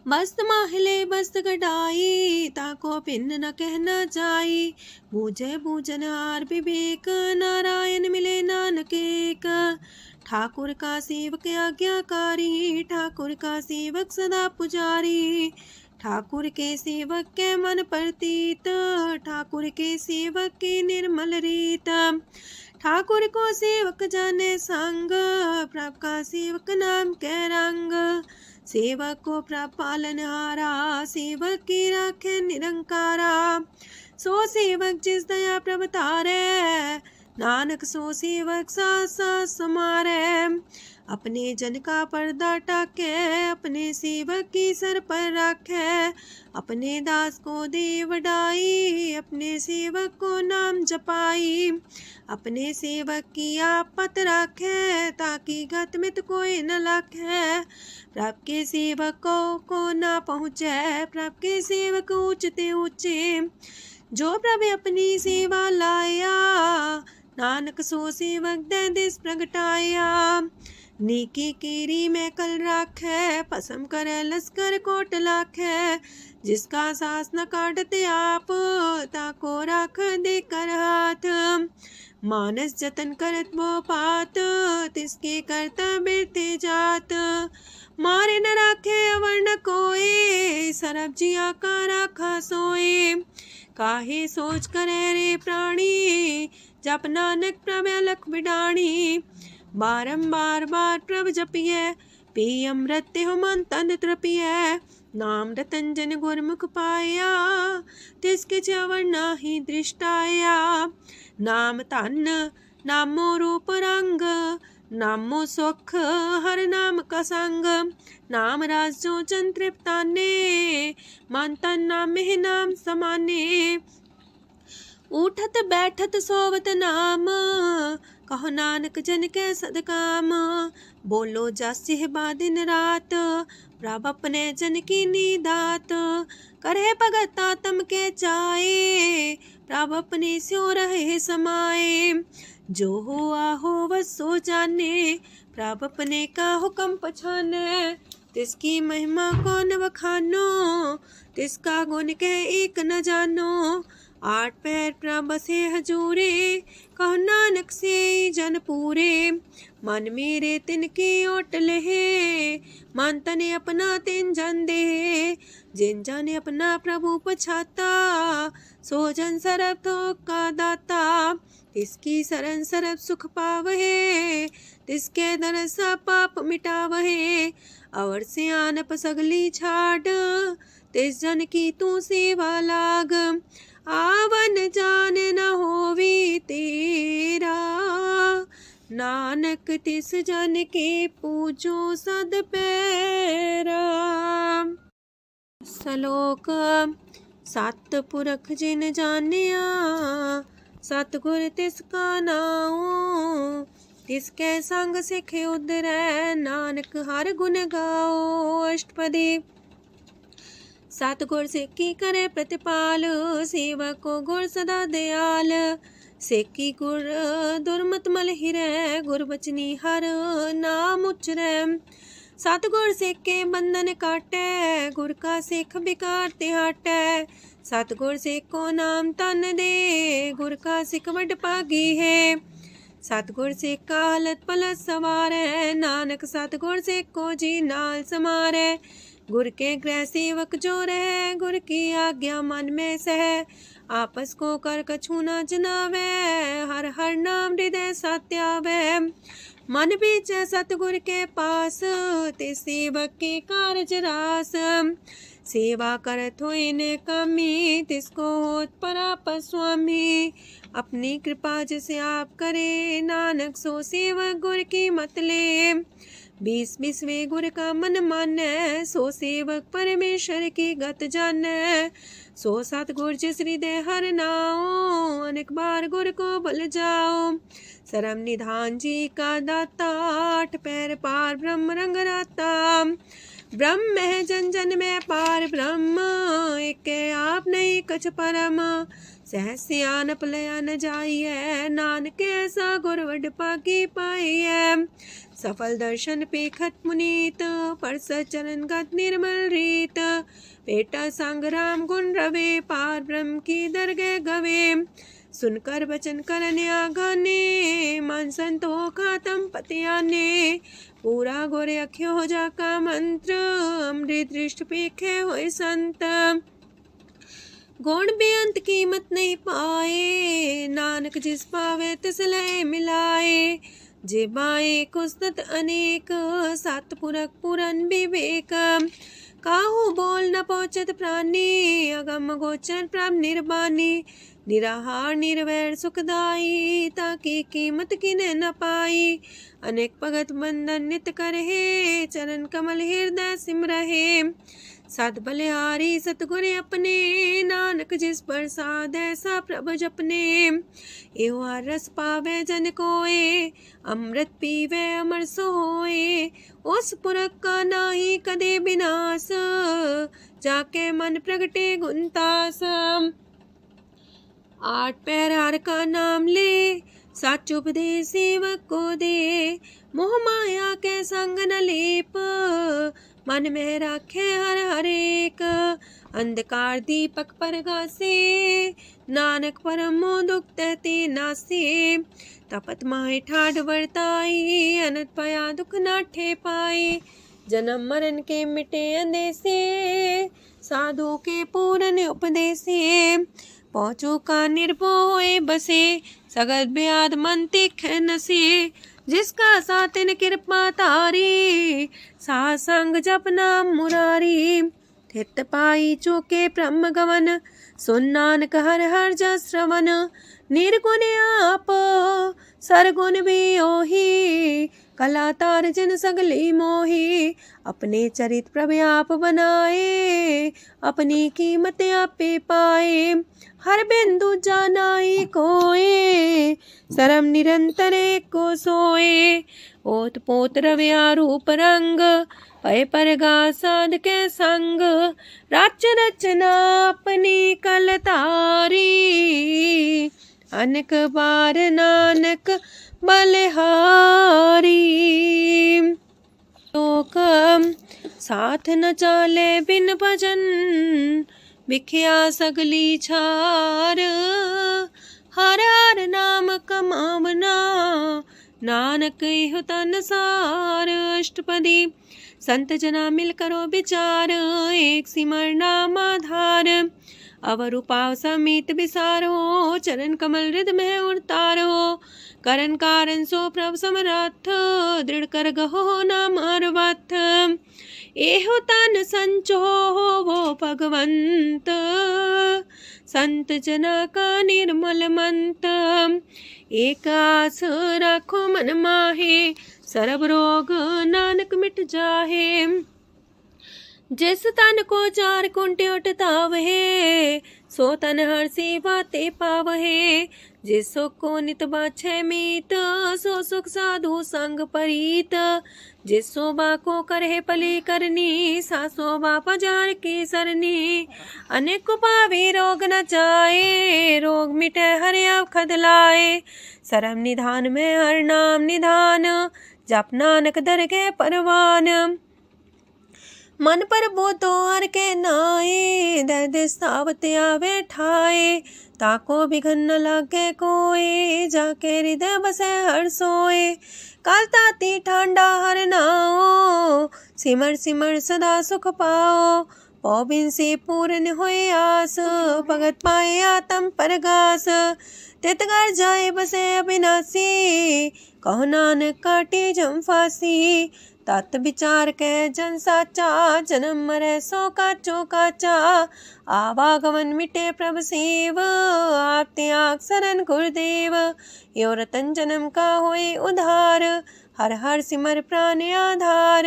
मस्त माहिले बस्त कटाई ताको भिन्न न कहना जाई बूझे बूझन हार विवेक नारायण मिले नानक एक। ठाकुर का सेवक आज्ञाकारी ठाकुर का सेवक सदा पुजारी ठाकुर के सेवक के मन प्रतीत ठाकुर के सेवक की निर्मल रीत। ठाकुर को सेवक जाने संग प्रभ का सेवक नाम के रंग सेवक को प्रभ पालनहारा सेवक की राखे निरंकारा। सो सेवक जिस दया प्रभ तारे नानक सो सेवक साथ साथ समारे। अपने जन का पर्दा टाके अपने सेवक की सर पर रखे अपने दास को दे वडाई अपने सेवक को नाम जपाई अपने सेवक की आप पत रखे ताकि गत मित कोई न लखे। प्रभ के सेवक को ना पहुँचे प्रभ के सेवक ऊंचते ऊंचे जो प्रभ अपनी सेवा लाया नानक सो सेवक दे दिस प्रगटाया। नीकी कीरी में कल राखे पसम करे लश्कर कोट लाखे जिसका सास न काटते आप ताको राख दे कर हाथ। मानस जतन करत वो पात तिसके करता बिरते जात मारे न राखे अवर न कोई सरब जिया का राखा सोए। काहे सोच करे रे प्राणी जप नानक प्रभ अलख बिडाणी बारंबार बार प्रभ जपिए पी अमृत हो मन तन तृपिए नाम रतन जन गुरमुख पाया तिसके चवर नाही दृष्टाया। नाम तन नामो रूप रंग नामो सुख हर नाम का संग नाम राज जो जन तृप्ताने मन तन नाम में नाम समाने। उठत बैठत सोवत नाम कहो नानक जन के सदकाम बोलो जस बा दिन रात प्रभ अपने जन की नीदात करे भगत आत्म के चाए प्रभ अपने स्यो रहे समाए। जो हुआ हो वसो जाने प्रभ अपने का हुक्म पछाने तिसकी महिमा कौन बखानो तिसका गुण के एक न जानो। आठ पैर प्रभ बसे हजूरे कहो नानक से जन पूरे मन मेरे तिनकी ओट लहे मन तने अपना तिन जन दे जिन जाने अपना प्रभु पछाता सो जन सरब थोक का दाता तिसकी शरण सरब सुख पावहे तिसके दरसा पाप मिटावहे। अवर से आन पसगली छाड़ तिस जन की तू सेवा लाग आवन जान न होवी तेरा नानक तिस जन के पूजो सद पैरा। श्लोक सत पुरख जिन जानिया सतगुर तिसका नाओ तिसके संग सिख उदरै नानक हर गुण गाओ। अष्टपदी सतगुर सिक्की करे प्रतिपाल सेवक को गुर सदा दयाल सेकी गुर दुर्मत मल हिरै गुर बचनी हर नाम उचरै। सतगुर सिक्के बंधन काटै गुर का सिख बिकार ते हटै सतगुर सिक्को नाम तन दे गुर का सिख वड भागी है। सतगुर सिख का हालत पलट सवार है, नानक सतगुर सिख को जी नाल समार है। गुर के गृह सेवक जो रहे, गुर की आज्ञा मन में सह, आपस को कर कछु न जनावे, हर हर नाम हृदय सत्यावे। मन बीच सतगुर के पास, ते सेवक के कारज रास, सेवा करत होए ने कमी, तिसको होत परापस स्वामी। अपनी कृपा जिसे आप करे, नानक सो सेवक गुर की मत ले। 20 गुर का मन माने, सो सेवक परमेश्वर की गत जाने। सो सतगुर जिस हृदय हर नाओ, अनेक बार गुर को बल जाओ। सरम निधान जी का दाता, 8 पैर पार ब्रह्म रंग राता। ब्रह्म है जन जन में पार ब्रह्म, एक आप नहीं कछ परम। सहस सियानप लया न जाइए, नानक ऐसा गुर वड पाकी पाई है। सफल दर्शन पेखत मुनीत, परसत चरण गत निर्मल रीत। बेटा संग राम गुण रवे, पार ब्रह्म की दरगह गवे। सुनकर वचन करन आगाने, मन संतो खातम पतियाने। पूरा गोरे अख्यो हो जाका मंत्र, अमृत दृष्ट पेखे होए संत। गुण बेअंत कीमत नहीं पाए, नानक जिस पावे तिस लय मिलाए। जे बाए कुसत अनेक, सतपुरख पुरन विवेक। काहू बोल न पहुँचत प्राणी, अगम गोचर प्रभ निर्बानी। निराहार निर्वैर सुखदाई, ताकि कीमत किने न पाई। अनेक भगत बंधन नित करहे, चरण कमल हृदय सिमरहे। सद बलिहारी सतगुर अपने, नानक जिस प्रसाद ऐसा प्रभु जपने। एहो रस पावे जन कोय, अमृत पीवे अमर सोए। उस पुरख का नाही कदे विनाश, जाके मन प्रगटे गुणतास। 8 पैर हर का नाम ले, सच उपदेश सेवक को दे। मोह माया के संग न लेप, मन में राखे हर हर एक। अंधकार दीपक पर गासे, नानक परम मोह दुख तहते नासे। तपत माहे ठाड वर्ताई, अनंत पया दुख नाठे पाए। जन्म मरण के मिटे अंदेसे, साधु के पूर्ण उपदेसे। पहुँचो का निर्भय बसे, सगत ब्याद मन तिख नसे। जिसका सातिन कृपा तारी, साध संग जप नाम मुरारी। थित पाई चूके ब्रह्म गवन, सुन नानक हर हर जस श्रवण। निर्गुण आप सरगुण भी ओही, कला तार जिन सगली मोही। अपने चरित प्रभ आप बनाए, अपनी कीमत आपे पाए। हर बिंदु जानाई कोए, सरम निरंतर को सोए। ओत पोत रव्या रूप रंग, पय परगा साध के संग। राच रचना अपनी कल तारी, अनेक बार नानक बलिहारी। लोक साथ न चाले बिन भजन, बिखिया सगली छार। हर हर नाम कमावना, नानक इह तन सार। अष्टपदी संत जना मिल करो विचार, एक सिमर नाम आधार। अवर उपाव समीत विसारो, चरण कमल हृदय में उतारो। करन कारण सो प्रभ समरथ, दृढ़ कर गहो नाम अर्वथ। एहो तन संचो वो भगवंत, संत जना का निर्मल मंत। एक आस राखो मन माहे, सरब रोग नानक मिट जाहे। जिस तन को 4 कुंटे उठतावहे, सो तन हर सेवा ते पावहे। जिस सुख को नित बाछे मीत, सो सुख साधु संग परीत। जिस शोभा को करहे पली करनी, सा शोभा पजार की सरनी। अनेक को पावे रोग न जाए, रोग मिटे हर अवखद लाए। सरम निधान में हर नाम निधान, जप नानक दरगह परवान। मन पर बोतो हर के नाए, दर्द सावत आवे ठाए। ताको बिघन न लागे कोई, जाके हृदय बसे हर सोए। काल ताती ठांडा हर नाओ, सिमर सिमर सदा सुख पाओ। पौबिन से पूर्ण होए आस, भगत पाए आत्म परगास। तितगर जाए बसे अविनाशी, कहो नानक काटे जम फांसी। तत् विचार कह जन साचा, जन्म मरै सो काचो काचा। आवागमन मिटे प्रभ सेव, आप त्याग शरण गुरुदेव। यो रतन जन्म का होए उधार, हर हर सिमर प्राण आधार।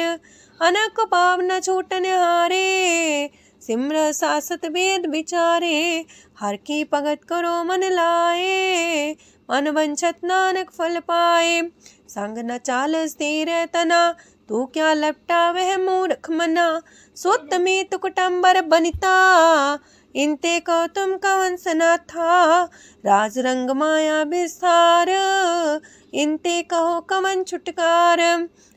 अनक पाव न छूटन हारे, सिमर सासत वेद विचारे। हर की भगत करो मन लाए, मन वंछत नानक फल पाए। संग न चाल स्थिर तना, तू क्या लपटा वह मूर्ख मना। सुत में तु कुटुम्बर बनिता, इनते को तुम कवन सनाथा। राज रंग माया विस्तार, इनते कहो कवन छुटकार।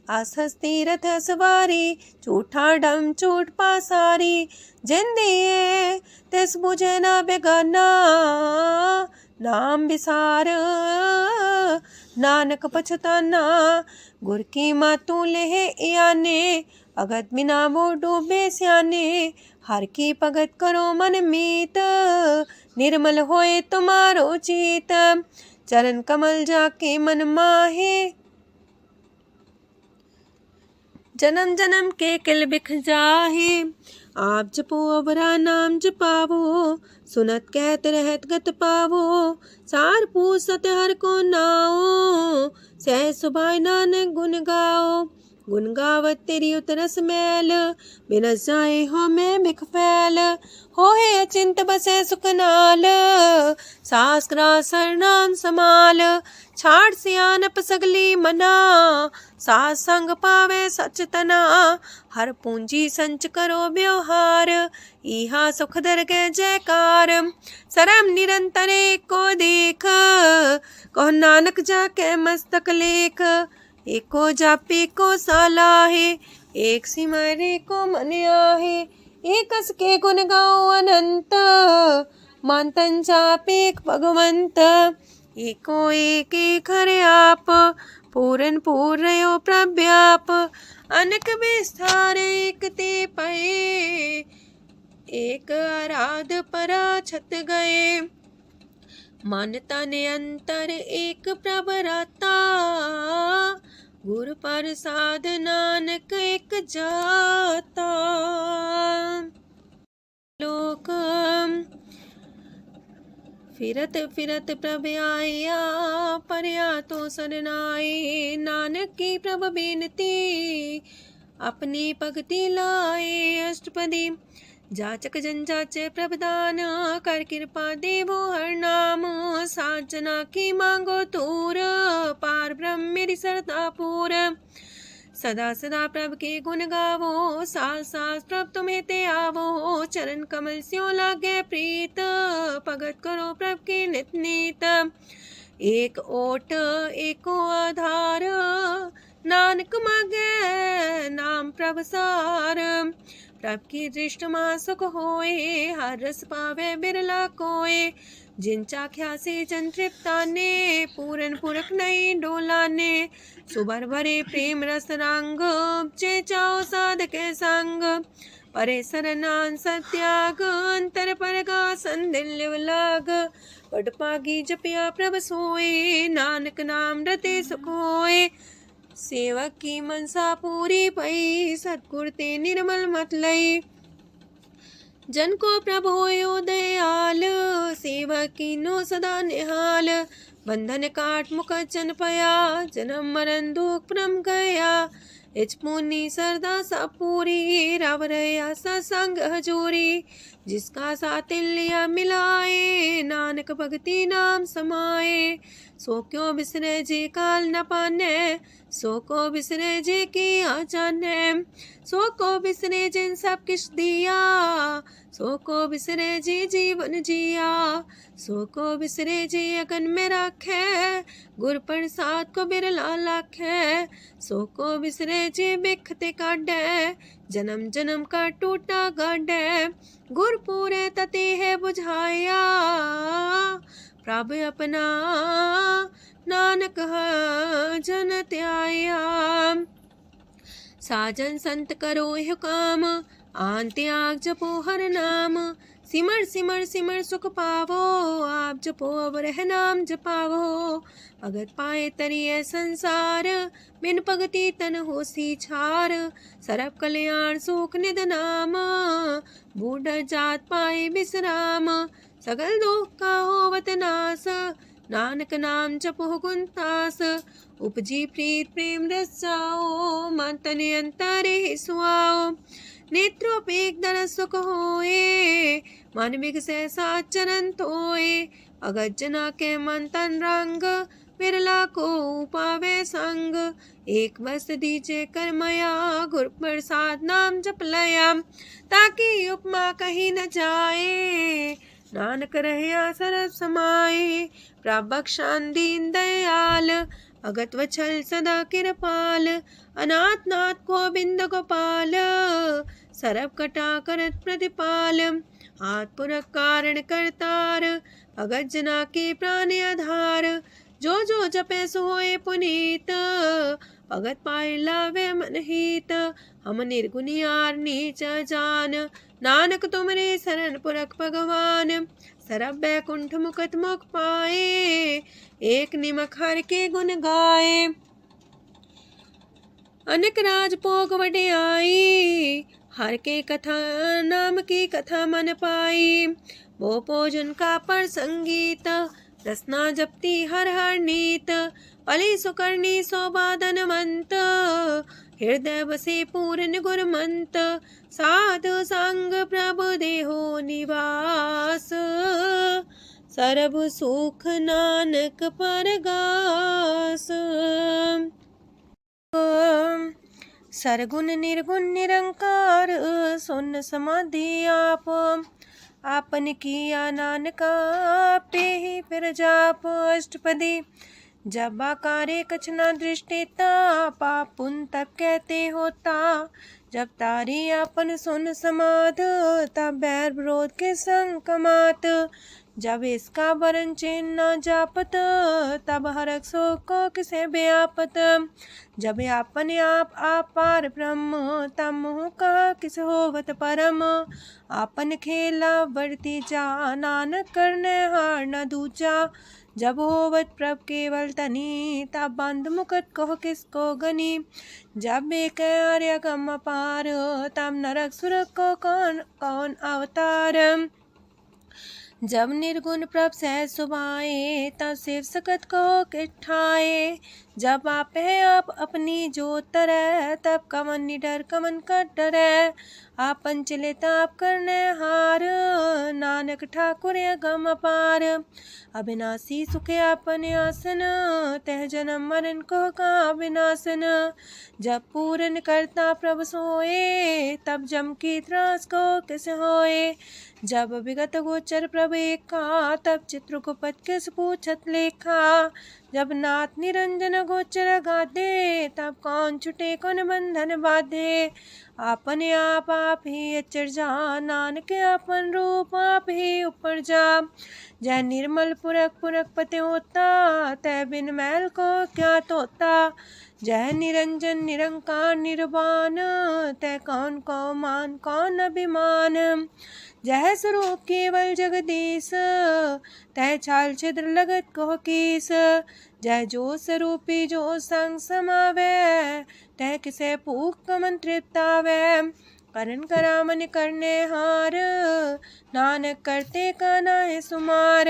आसस तीरथ सवारी, झूठा डम झूठ पासारी। जिंदिए तिस बुझे ना बेगाना, नाम विसार नानक पछताना। गुर की मातू लेहे याने, भगत बिना वो डूबे स्याने। हर की भगत करो मन मीत, निर्मल होए तुम्हारो चित। चरण कमल जाके मन माहे, जन्म जन्म के किल बिख जाहे। आप जपो अवरा नाम जपावो, सुनत कहत रहत गत पावो। सार पूछ सत हर को नाओ, सह सुभाय नानक गुण गाओ। गुण गावत तेरी उतरस मैल, बिनस जाए हो मैं बिख फैल। हो है अचिंत बसे सुखनाल, सास ग्रास नाम समाल। छाड़ सियानप सगली मना, सास संग पावे सच तना। हर पूंजी संच करो व्यवहार, इहा सुख दर के जयकार। सरम निरंतर को देख, कहो नानक जाके मस्तक लेख। एको जापे को सालाहे, एक सिमरे को मन आहे। एकस के गुण गाओ अनंत, मानतन जापे भगवंत। एको एक एक हरे आप, पूरन पूर्णयो प्रव्याप। अनक विस्तार एक ते पए, एक आराध परा छत गए। मानता ने अंतर एक प्रभ राता, गुर प्रसाद नानक एक जाता। लोक फिरत फिरत प्रभ आया, परया तो सरनाए। नानक की प्रभ बेनती, अपनी भगति लाए। अष्टपदी जाचक जन जाचे प्रभदान, कर कृपा देवो हर नाम। सात जना की मांगो तूर, पार ब्रह्म मेरी सरदा पूर। सदा सदा प्रभ के गुण गावो, सास सास प्रभ तुम्हें ते आवो। चरण कमल स्यों लागे प्रीत, भगत करो प्रभ के नित नीत। एक ओट एको आधार, नानक मागे नाम प्रभ सार। प्रभ की दृष्टि मां सुख होए, हर रस पावे बिरला कोय। जिन चाख्या से जन तृप्ताने, पूरन पुरख नहीं डोलाने। सुबर भरे प्रेम रस रंग, जे चाओ साधके संग। परे सरनान सत्याग, अंतर परगा संदिल लाग। पट पागी जपिया प्रभ सोए, नानक नाम रते सुख होए। सेवक की मनसा पूरी पई, सतगुर ते निर्मल मत लई। जन को प्रभु होयो दयाल, सेवक कीनो सदा निहाल। बंधन काट मुख चन पया, जन्म मरण दुख परम गया। इच पुनि सरदा सा पूरी, रव रया सत्संग हजूरी। जिसका सातिल्य मिलाए, नानक भगति नाम समाए। सो क्यों बिसरे जे काल न पाने, सो को बिसरे जे की जाने, सो को बिसरे जिन सब किश दिया, सो को बिसरे जी जीवन जिया, सो को बिसरे जी अगन में रखे, गुर प्रसाद को बिरला लाखे, सो को बिसरे जी बिखते काटे, जन्म जन्म का टूटा गाडे, गुर पूरे तति है बुझाया, प्रभु अपना नानक जन त्याया। साजन संत करो यह काम, आन त्याग जपो हर नाम, सिमर सिमर सिमर सुख पावो, आप जपो अब रह नाम जपावो, भगत पाए तरिए संसार, बिन भगति तन होसी छार, सरब कल्याण सुख निध नाम, बूढ़ जात पाए बिसराम, सगल दुख का होवत नास, नानक नाम जपो गुणतास, उपजी प्रीत प्रेम रस जाओ, मन तन अंतर ही सुआओ, नेत्रोपेक दर सुख होए, मन बिगसे सात चरण तोए, अगत जना के मन तन रंग, बिरला को पावे संग, एक बस दीजे कर मया, गुर प्रसाद नाम जप लया, ताकि उपमा कहीं न जाए, नानक रहिया सरब समाए, प्रभक्षान दीन दयाल, अगत वछल सदा कृपाल, अनाथ नाथ गोविंद गोपाल, सरब कटा करत प्रतिपाल, हाथ पुरख कारण करतार, भगत जना के प्राण आधार, जो जो जपे सो होए पुनीत, भगत पाए लावे मन हित, हम निर्गुनियार नीच जान, नानक तुमरे शरण पुरख भगवान, सरब बैकुंठ मुकत मुख पाए, एक निमक हर के गुण गाए, अनेक राज भोग वड्याई, हर के कथा नाम की कथा मन पाई, वो भोजन का पर संगीत, रसना जपती हर हर नीत, पली सुकर्णी शोभा धनवंत, हृदय बसे पूर्ण गुरमंत, साधु संग प्रभु देहो निवास, सरब सुख नानक परगास। सरगुण निर्गुण निरंकार, सुन समाधि आप, आपन किया नानका पे ही फिर जाप, अष्टपदी जब आकारे कछ न दृष्टिता, पाप पुन तब कहते होता, जब तारी आपन सुन समाध, तब बैर विरोध के संग कमात, जब इसका वरण चिन्ह न जापत, तब हरक शोक को किसे व्यापत, जब आपने आप पार ब्रह्म, तब मुँह का किस होवत परम, आपन खेला बढ़ती जा, नानक करने हार न दूजा, जब होवत प्रभ केवल तनी, तब बंद मुकट कहो किसको गनी, जब एक आर्य गम पार, तब नरक सुरक को कौन कौन अवतार, जब निर्गुण प्रभ सहज सुभाए, तब शिव सकत को किठाए, जब आप है आप अपनी जो तरह, तब कमन निडर कमन का डरे, आपन चले ताप करने हार, नानक ठाकुर गम पार, अविनाशी सुखे आपन आसन, तह जन्म मरण को का विनाशन, जब पूरन करता प्रभु सोए, तब जम की त्रास को किस होए, जब विगत गोचर प्रभु एका, तब चित्रगुप्त किस पूछत लेखा, जब नाथ निरंजन गोचर गादे, तब कौन छुटे कौन बंधन बाधे, आपने आप ही अचर जा, नानक आपन रूप आप ही ऊपर जा, जय निर्मल पुरख पुरख पते होता, तय बिन मैल को क्या तोता, जय निरंजन निरंकार निर्वाण, तय कौन को मान कौन अभिमान, जय स्वरूप केवल जगदीश, तय छाल छिद्र लगत को कीस, जय जो स्वरूपी जो संग समावे, तय किसे पूक कमन तृप्तावे, करण करामन करने हार, नानक करते का नाहि सुमार,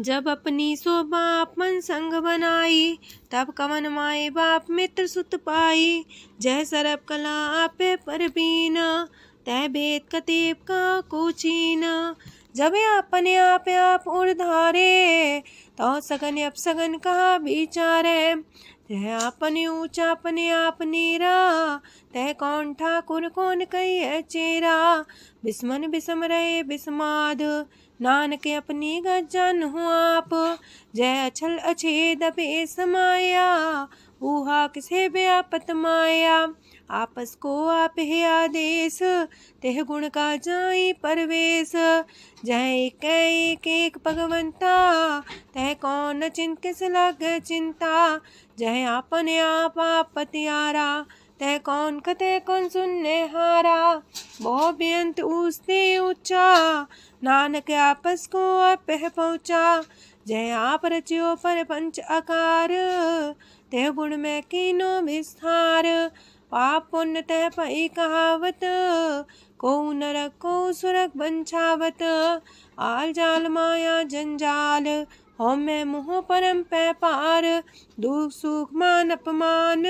जब अपनी शोभा अपन संग बनाई, तब कवन माए बाप मित्र सुत पाई, जय सरब कला आपे परबीन, तय भेद कतीब का कुचीन, जब अपने आप उड़धारे, तो सगन अपसगन कहा विचारे, यह आपने ऊंचा अपने आप नीरा, तह कौन ठाकुर कौन कही चेरा। बिस्मन बिसम रहे बिस्माद, नानक अपनी गजन हूँ आप। जय अछल अछेद पे समाया, ऊहा किसे व्यापत माया। आपस को आप है आदेश, तेह गुण का जाई परवेश। जय एक एक भगवंता, तह कौन चिंत किस लग चिंता। जय आपने आप पतियारा, तह कौन कते कौन सुनने हारा। बहु बेअंत ऊसते ऊंचा, नानक आपस को आप पहुँचा। जय आप रचियो पर पंच आकार, तह गुण में कीनो विस्तार। पाप पुण्य तह पई कहावत, को नरक को सुरग बंछावत। आल जाल माया जंजाल, हो मैं मुँह परम पै पार। दुख सुख मान अपमान,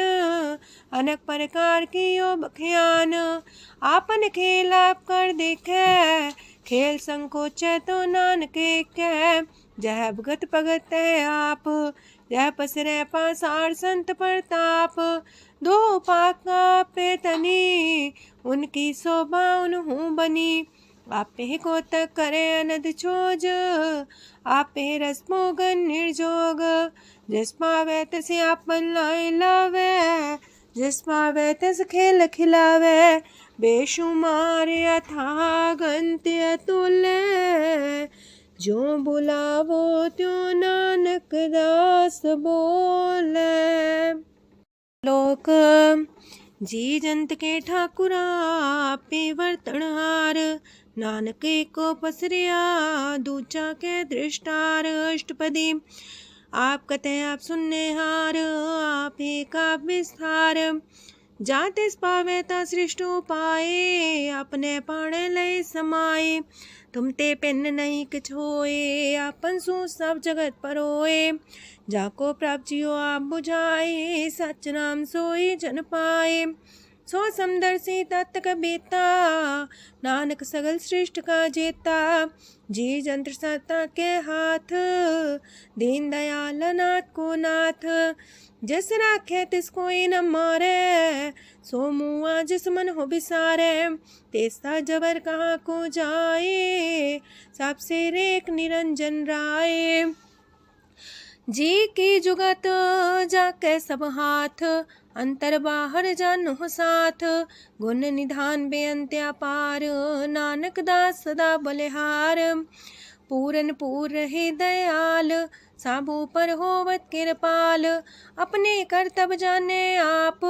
अनेक प्रकार की यो बख्यान। आपन खेल आप कर देखे, खेल संकोच तो नानक कह। जय भगत भगत है आप, जय पसरे पासार संत प्रताप। दो पाका पे तनी, उनकी शोभा उन्हूं बनी। आपे को तक करे अनद छोज, आपे रस मोगन निर्जोग। जिस पावे तसे आपन लाई लावे, जिस पावे तस खेल खिलावे। बेशुमार अथागंत अतुल्य, जो बुलावो त्यों नानक दास बोले। लोक जी जंत के ठाकुरा, आपे वर्तन हार। नानक को पसरिया, दूचा के दृष्टार। अष्टपदी आप कते आप सुनने हार, आप का विस्तार। जातिस पावे ता सृष्ट पाए, अपने पाणे लय समाए। तुम ते पिन नहीं किछ होए, आपन सु सब जगत परोए। जाको प्राप्त जियो आप बुझाए, सच नाम सोई जन पाए। सो समदर्शी तत्त कबीता, नानक सगल सृष्ट का जेता। जी जंत्र सत्ता के हाथ, दीन दयाल नाथ को नाथ। जिस राखे तिस कोई न मारे, सो मुआ जिस मन हो बिसारे। तेस्ता जबर कहाँ को जाए, सबसे रेख निरंजन राय। जी की जुगत जाके सब हाथ, अंतर बाहर जानो साथ। गुण निधान बेअंत अपार, नानक दास सदा बलिहार। पूरन पूर रहे दयाल, साबू पर होवत कृपाल। अपने करतब जाने आप,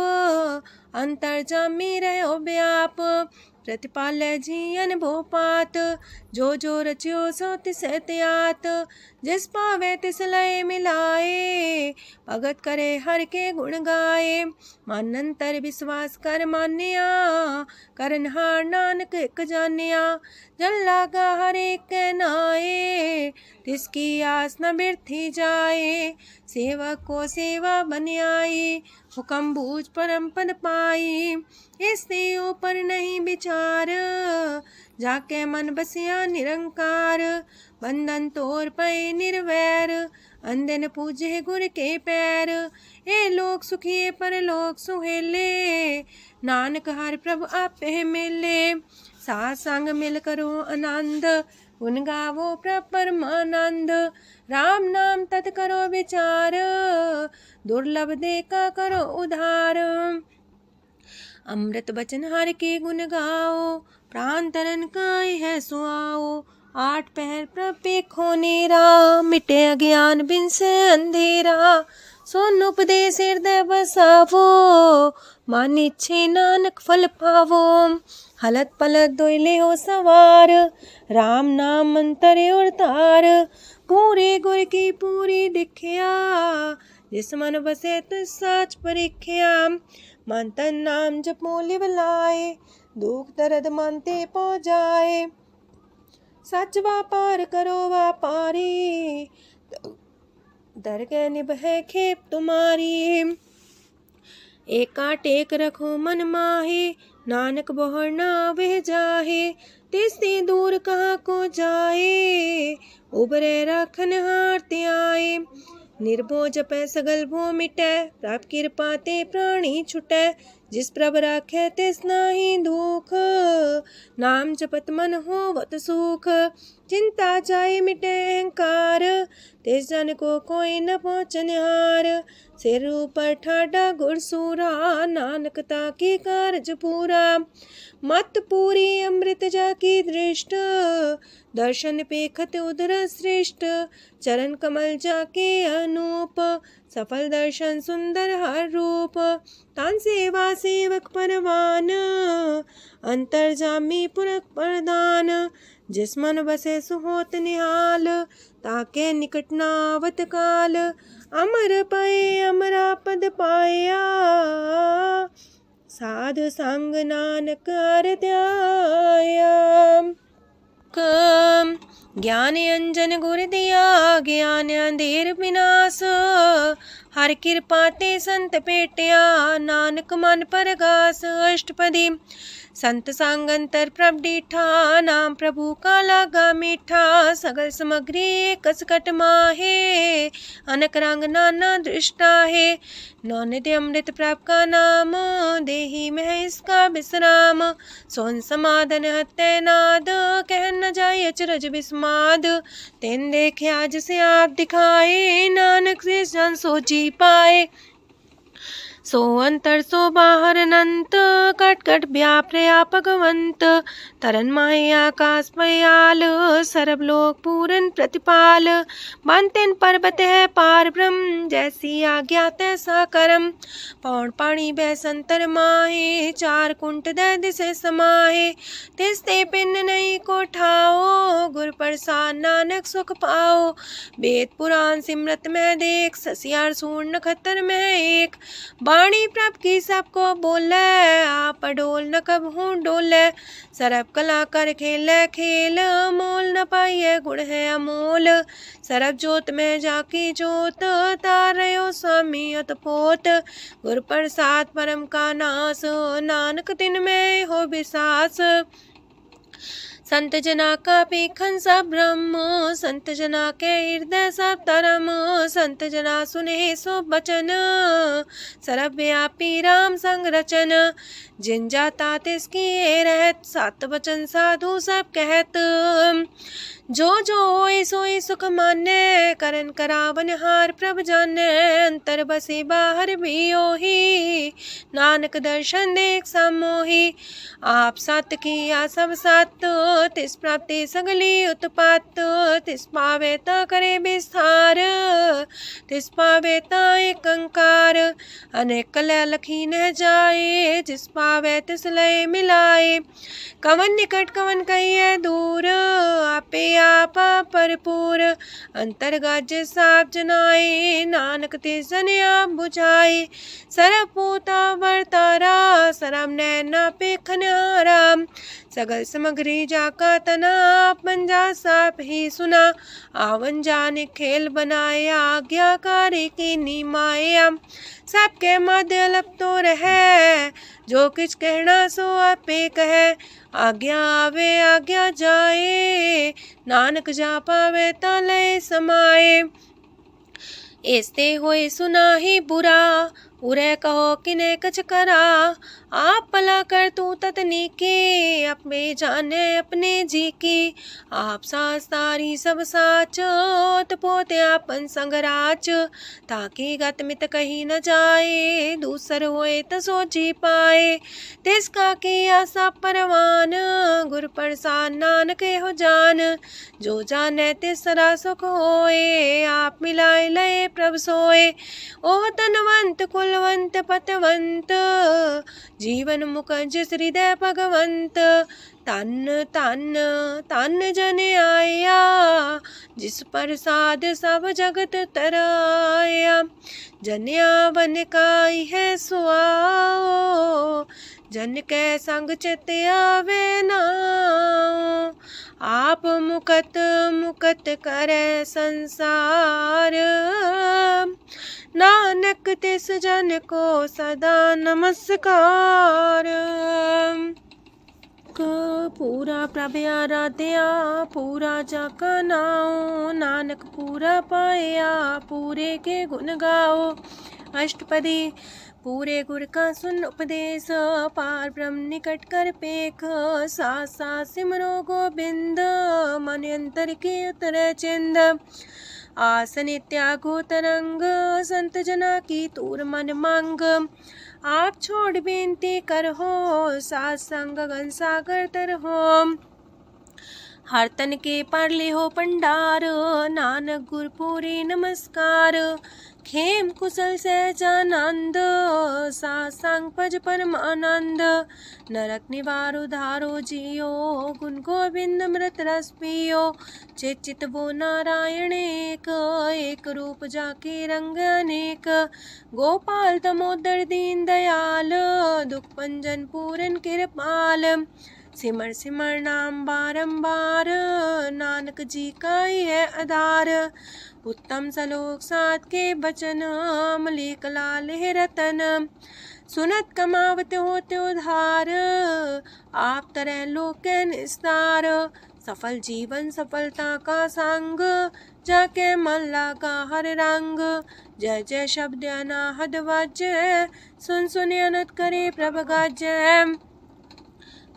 अंतर जामी रहो व्याप। प्रतिपाल जियन भोपात, जो जो रचियो सो तिस त्यात। जिस पावे तिस लय मिलाए, भगत करे हर के गुण गाए। मानंतर विश्वास कर मान्या, करन हार नानक एक जान्या। जल लागा हर एक के नाए, तिसकी आस न बिरथी जाए। सेवक को सेवा बन आई, हुक्म बूझ परम पद पाई। इससे ऊपर नहीं विचार, जाके मन बसिया निरंकार। बंधन तोड़ पे निर्वैर, अंधन पूजे गुर के पैर। ए लोक सुखिए पर लोक सुहेले, नानक हर प्रभु आपे मिले। साथ संग मिल करो आनंद, गुण गावो प्रभु परमानंद। राम नाम तत् करो विचार, दुर्लभ देखा करो उधार। अमृत बचन हर के गुण गाओ, प्राण तरन काय है सुआओ। आठ पहर प्रपे खोनेरा, मिटे अज्ञान बिन से अंधेरा। सुन उपदेश हृदय बसावो, मानिछे नानक फल पावो। हलत पलत दोइले हो सवार, राम नाम मंत्र और तार। पूरे गुर की पूरी दिखिया, जिस मन बसे तिस साच परिख्या। मन तन नाम जपो लिव लाए, दुख दर्द मानते पो जाए। सच व्यापार करो व्यापारी, दरगह निभे खेप तुम्हारी। एका टेक रखो मन माहे, नानक बोहर ना वह जाहे। तिससे दूर कहाँ को जाए, उबरे रखन हार त्याए। निर्भो जपै सगल भो मिटै, प्रभ कृपा ते प्राणी छुटै। जिस प्रभ राखै तिस नाहि दुख, नाम जपत मन होवत सुख। चिंता जाय मिटे अहंकार, तिस जन को कोई न पहुँचनिहार। सिर ऊपर ठाडा गुरसूरा, नानक ताके कारज पूरा। मत पूरी अमृत जाकी दृष्ट, दर्शन पेखत उधर श्रेष्ठ। चरण कमल जाके अनूप, सफल दर्शन सुंदर हर रूप। तान सेवा सेवक परवान, अंतर जामी पुरख प्रदान। जिस मन बसे सुहोत निहाल, ताके निकट नावत काल। अमर पाए अमरा पद पाया, साध संग नानक हर ध्याया। ज्ञान अंजन गुर दिया, ज्ञान अंधेर विनाश। हर कृपा ते संत पेटिया, नानक मन परगास। अष्टपदी संत संग अंतर प्रभ डीठा, नाम प्रभु का लागा मीठा। सगल सामग्री कसकट माहे, अनक रंग नाना दृष्टा है। नौनिधि अमृत प्रभ का नाम, देही में इसका विश्राम। सोन समाधन हत्ते नाद, कह न जाय अचरज विस्माद। तेन देखे आज से आप दिखाए, नानक से जन सो जी पाए। सो अंतर सो बाहर अनंत, कट कट व्याप रया भगवंत। तरन माहे आकाश पयाल, सरब लोक पूरन प्रतिपाल। बनतेन पर्वत है पार ब्रह्म, जैसी आज्ञा तैसा करम। पौड़ पाणी बह संतर माहे, चार कुंट दे दिसे समाहे। तिसते पिन नहीं को ठाओ, गुर प्रसाद नानक सुख पाओ। वेद पुराण सिमरत में देख, ससियार सूर्ण नखतर में एक। वाणी प्रभ की सबको बोले, आप डोल न कबहू डोले। सरब कला कर खेले खेल, मोल न पाइए गुण है अमोल। सरब जोत में जाकी जोत, तारयो स्वामी अतपोत। गुर प्रसाद परम का नास, नानक तिन में हो विसास। संत जना का पेखन सब ब्रह्म, संत जना के हृदय सब धर्म। संत जना सुने सो बचन, सरब व्यापी राम संग रचन। जिन जाता तिसकी रहत, सात वचन साधु सब कहत। जो जो होए सोए सुख माने, करन करावन हार प्रभ जाने। अंतर बसे बाहर भी ओही, नानक दर्शन देख समोही। आप सत किया सब सत, तिस प्राप्ति सगली उत्पात। तिस पावे ता करे विस्तार, तिस पावे ता एक अंकार। अनेक कलय लखी न जाए, जिस पावे तिस लय मिलाए। कवन निकट कवन कहिए दूर, आपे आपा भरपूर। अंतर गाज साप जनाए, नानक तिस जन आप बुझाए। सरब पूता वर्तारा, सरब नैना पेखन हारा। सगल सामग्री जाका तना, आप मंजा साप ही सुना। आवन जाने खेल बनाया, आज्ञाकारी की निमाया। सबके मध्य लब तो रहे, जो किछ कहना सो आपे कहे। आज्ञा आवे आज्ञा जाए, नानक जा पावे ता लय समाए। ऐसते होए सुना ही बुरा, उरे कहो किने कछ करा। आप भला कर तू ततनी के, अपने जाने अपने जी की। आप सास तारी सब साच, पोते आपन संगराच। ताकि गत मित कही न जाए, दूसर होए त सो जी पाए। तिसका किया सब परवान, गुर प्रसाद नानक हो जान। जो जाने तिसरा सुख होए, आप मिलाए लय प्रभ सोए। ओह तनवंत कुलवंत पतवंत, जीवन मुकज हृदय भगवंत। तन तन तन जन आया, जिस प्रसाद सब जगत तराया। जन्या बन काई है सुआओ, जन के संग चित आवे नाओ। आप मुकत मुकत करे संसार, नानक तिस जन को सदा नमस्कार। पूरा प्रभ आराध्या पूरा जाका नाओ, नानक पूरा पाया पूरे के गुण गाओ। अष्टपदी पूरे गुर का सुन उपदेश, पार ब्रह्म निकट कर पेख, साथ साथ सिमरो गोबिंद, मन अंतर के उतरे चिंद। आसन त्यागो तरंग, संत जना की तूर मन मांग, आप छोड़ बेनती कर हो, साथ संग गगन सागर तर हो। हर तन के पर ले हो पंडार, नानक गुर पूरी नमस्कार। खेम कुशल सहजानंद, साथ संग पज परमानंद। नरक निवार उधारो जियो, गुण गोविंद मृत रस पियो। चित वो नारायण एक, एक रूप जाके रंग अनेक। गोपाल दामोदर दीन दयाल, दुख भंजन पूरन कृपाल। सिमर सिमर नाम बारंबार, नानक जी का ही है आधार। उत्तम सलोक साध के बचन, मलिक लाल है रतन। सुनत कमावत होते उधार, आप तरह लोक निस्तार। सफल जीवन सफलता का संग, जाके मन लगा हर रंग। जय जय शब्द अनाहद वाजय, सुन सुन अनत करे प्रभ गाजय।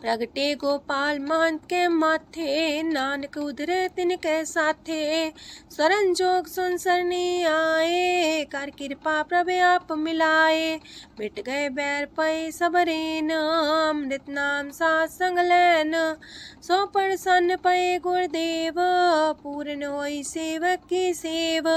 प्रगटे गोपाल महंत के माथे, नानक उधरे तिनके साथे। सरन जोग सुन सरनी आए, कर कृपा प्रभ आप मिलाए। मिट गए बैर पै सबरेन, अमृत नाम साथ संग लैन। सो प्रसन्न पै गुरुदेव, पूर्ण होई सेवक की सेव।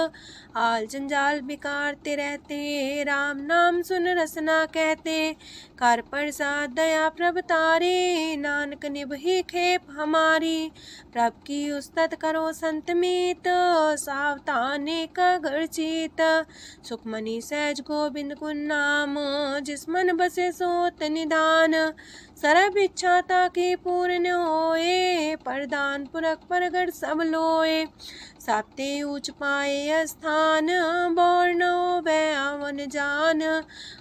आल जंजाल बिकारते रहते, राम नाम सुन रसना कहते। कर प्रसाद दया प्रभ तारे, नानक निभही खेप हमारी। प्रभ की उस्तत करो संत मीत, सावधानी का घर चीत। सुखमनी सहज गोविंद गुण नाम, जिस मन बसे सोत निधान। सर्व इच्छा ताकि पूर्ण होए, प्रदान पुरख परगट सब लोए। साते ऊंच पाए स्थान, बोर न होवे आवन जान।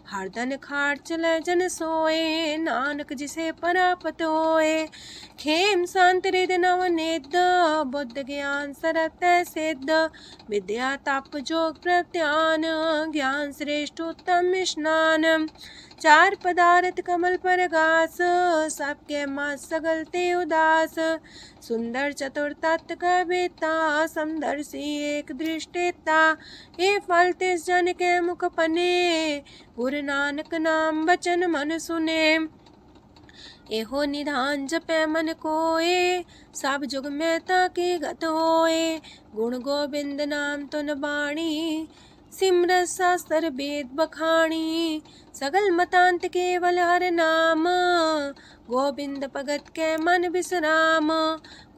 हरदन खाट चले जन सोए, नानक जिसे परापत होए। खेम शांत हृदय नवनिध, बुद्ध ज्ञान सरत सिद्ध। विद्या तप जोग प्रत्यान, ज्ञान श्रेष्ठ उत्तम स्नान। चार पदार्थ कमल पर घास, सबके मास सगलते उदास। सुंदर चतुर तत्व का बेता, समदर्शी एक दृष्टिता। ये फल तिस जन के मुख पने, गुरु नानक नाम बचन मन सुने। एहो निधान जपै मन कोए, सब जुग में ताकी गत होए। गुण गोविंद नाम तुन बाणी, सिमरत शास्त्र वेद बखाणी। सगल मतांत केवल हर नाम, गोविंद भगत के मन विश्राम।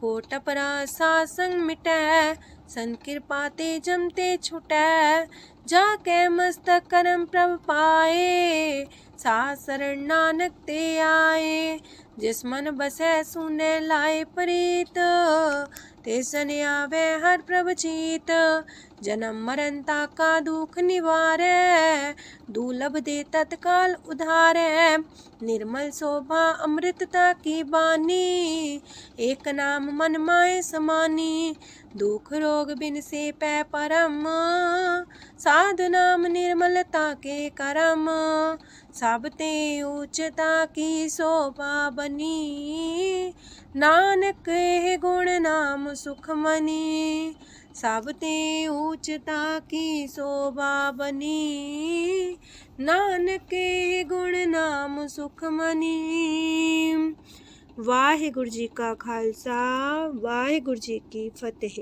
कोट अपराध सात संग मिटै, संत कृपा ते जमते छुटै। जाके मस्तक करम प्रभ पाए, साथ शरण नानक ते आए। जिस मन बसै सुने लाए प्रीत, ते सन आवे हर प्रभ चीत। जन्म मरण ताका दुख निवारै, दुर्लभ दे तत्काल उधारै। निर्मल शोभा अमृतता की बानी, एक नाम मन माए समानी। दुख रोग बिन से पै परम, साधु नाम निर्मलता के करम। सब ते उच्चता की शोभा बनी, नानक है गुण नाम सुखमनी। सब ते उच्चता की शोभा बनी, नानक है गुण नाम सुखमनी। वाहिगुरु जी का खालसा, वाहिगुरु जी की फतेह।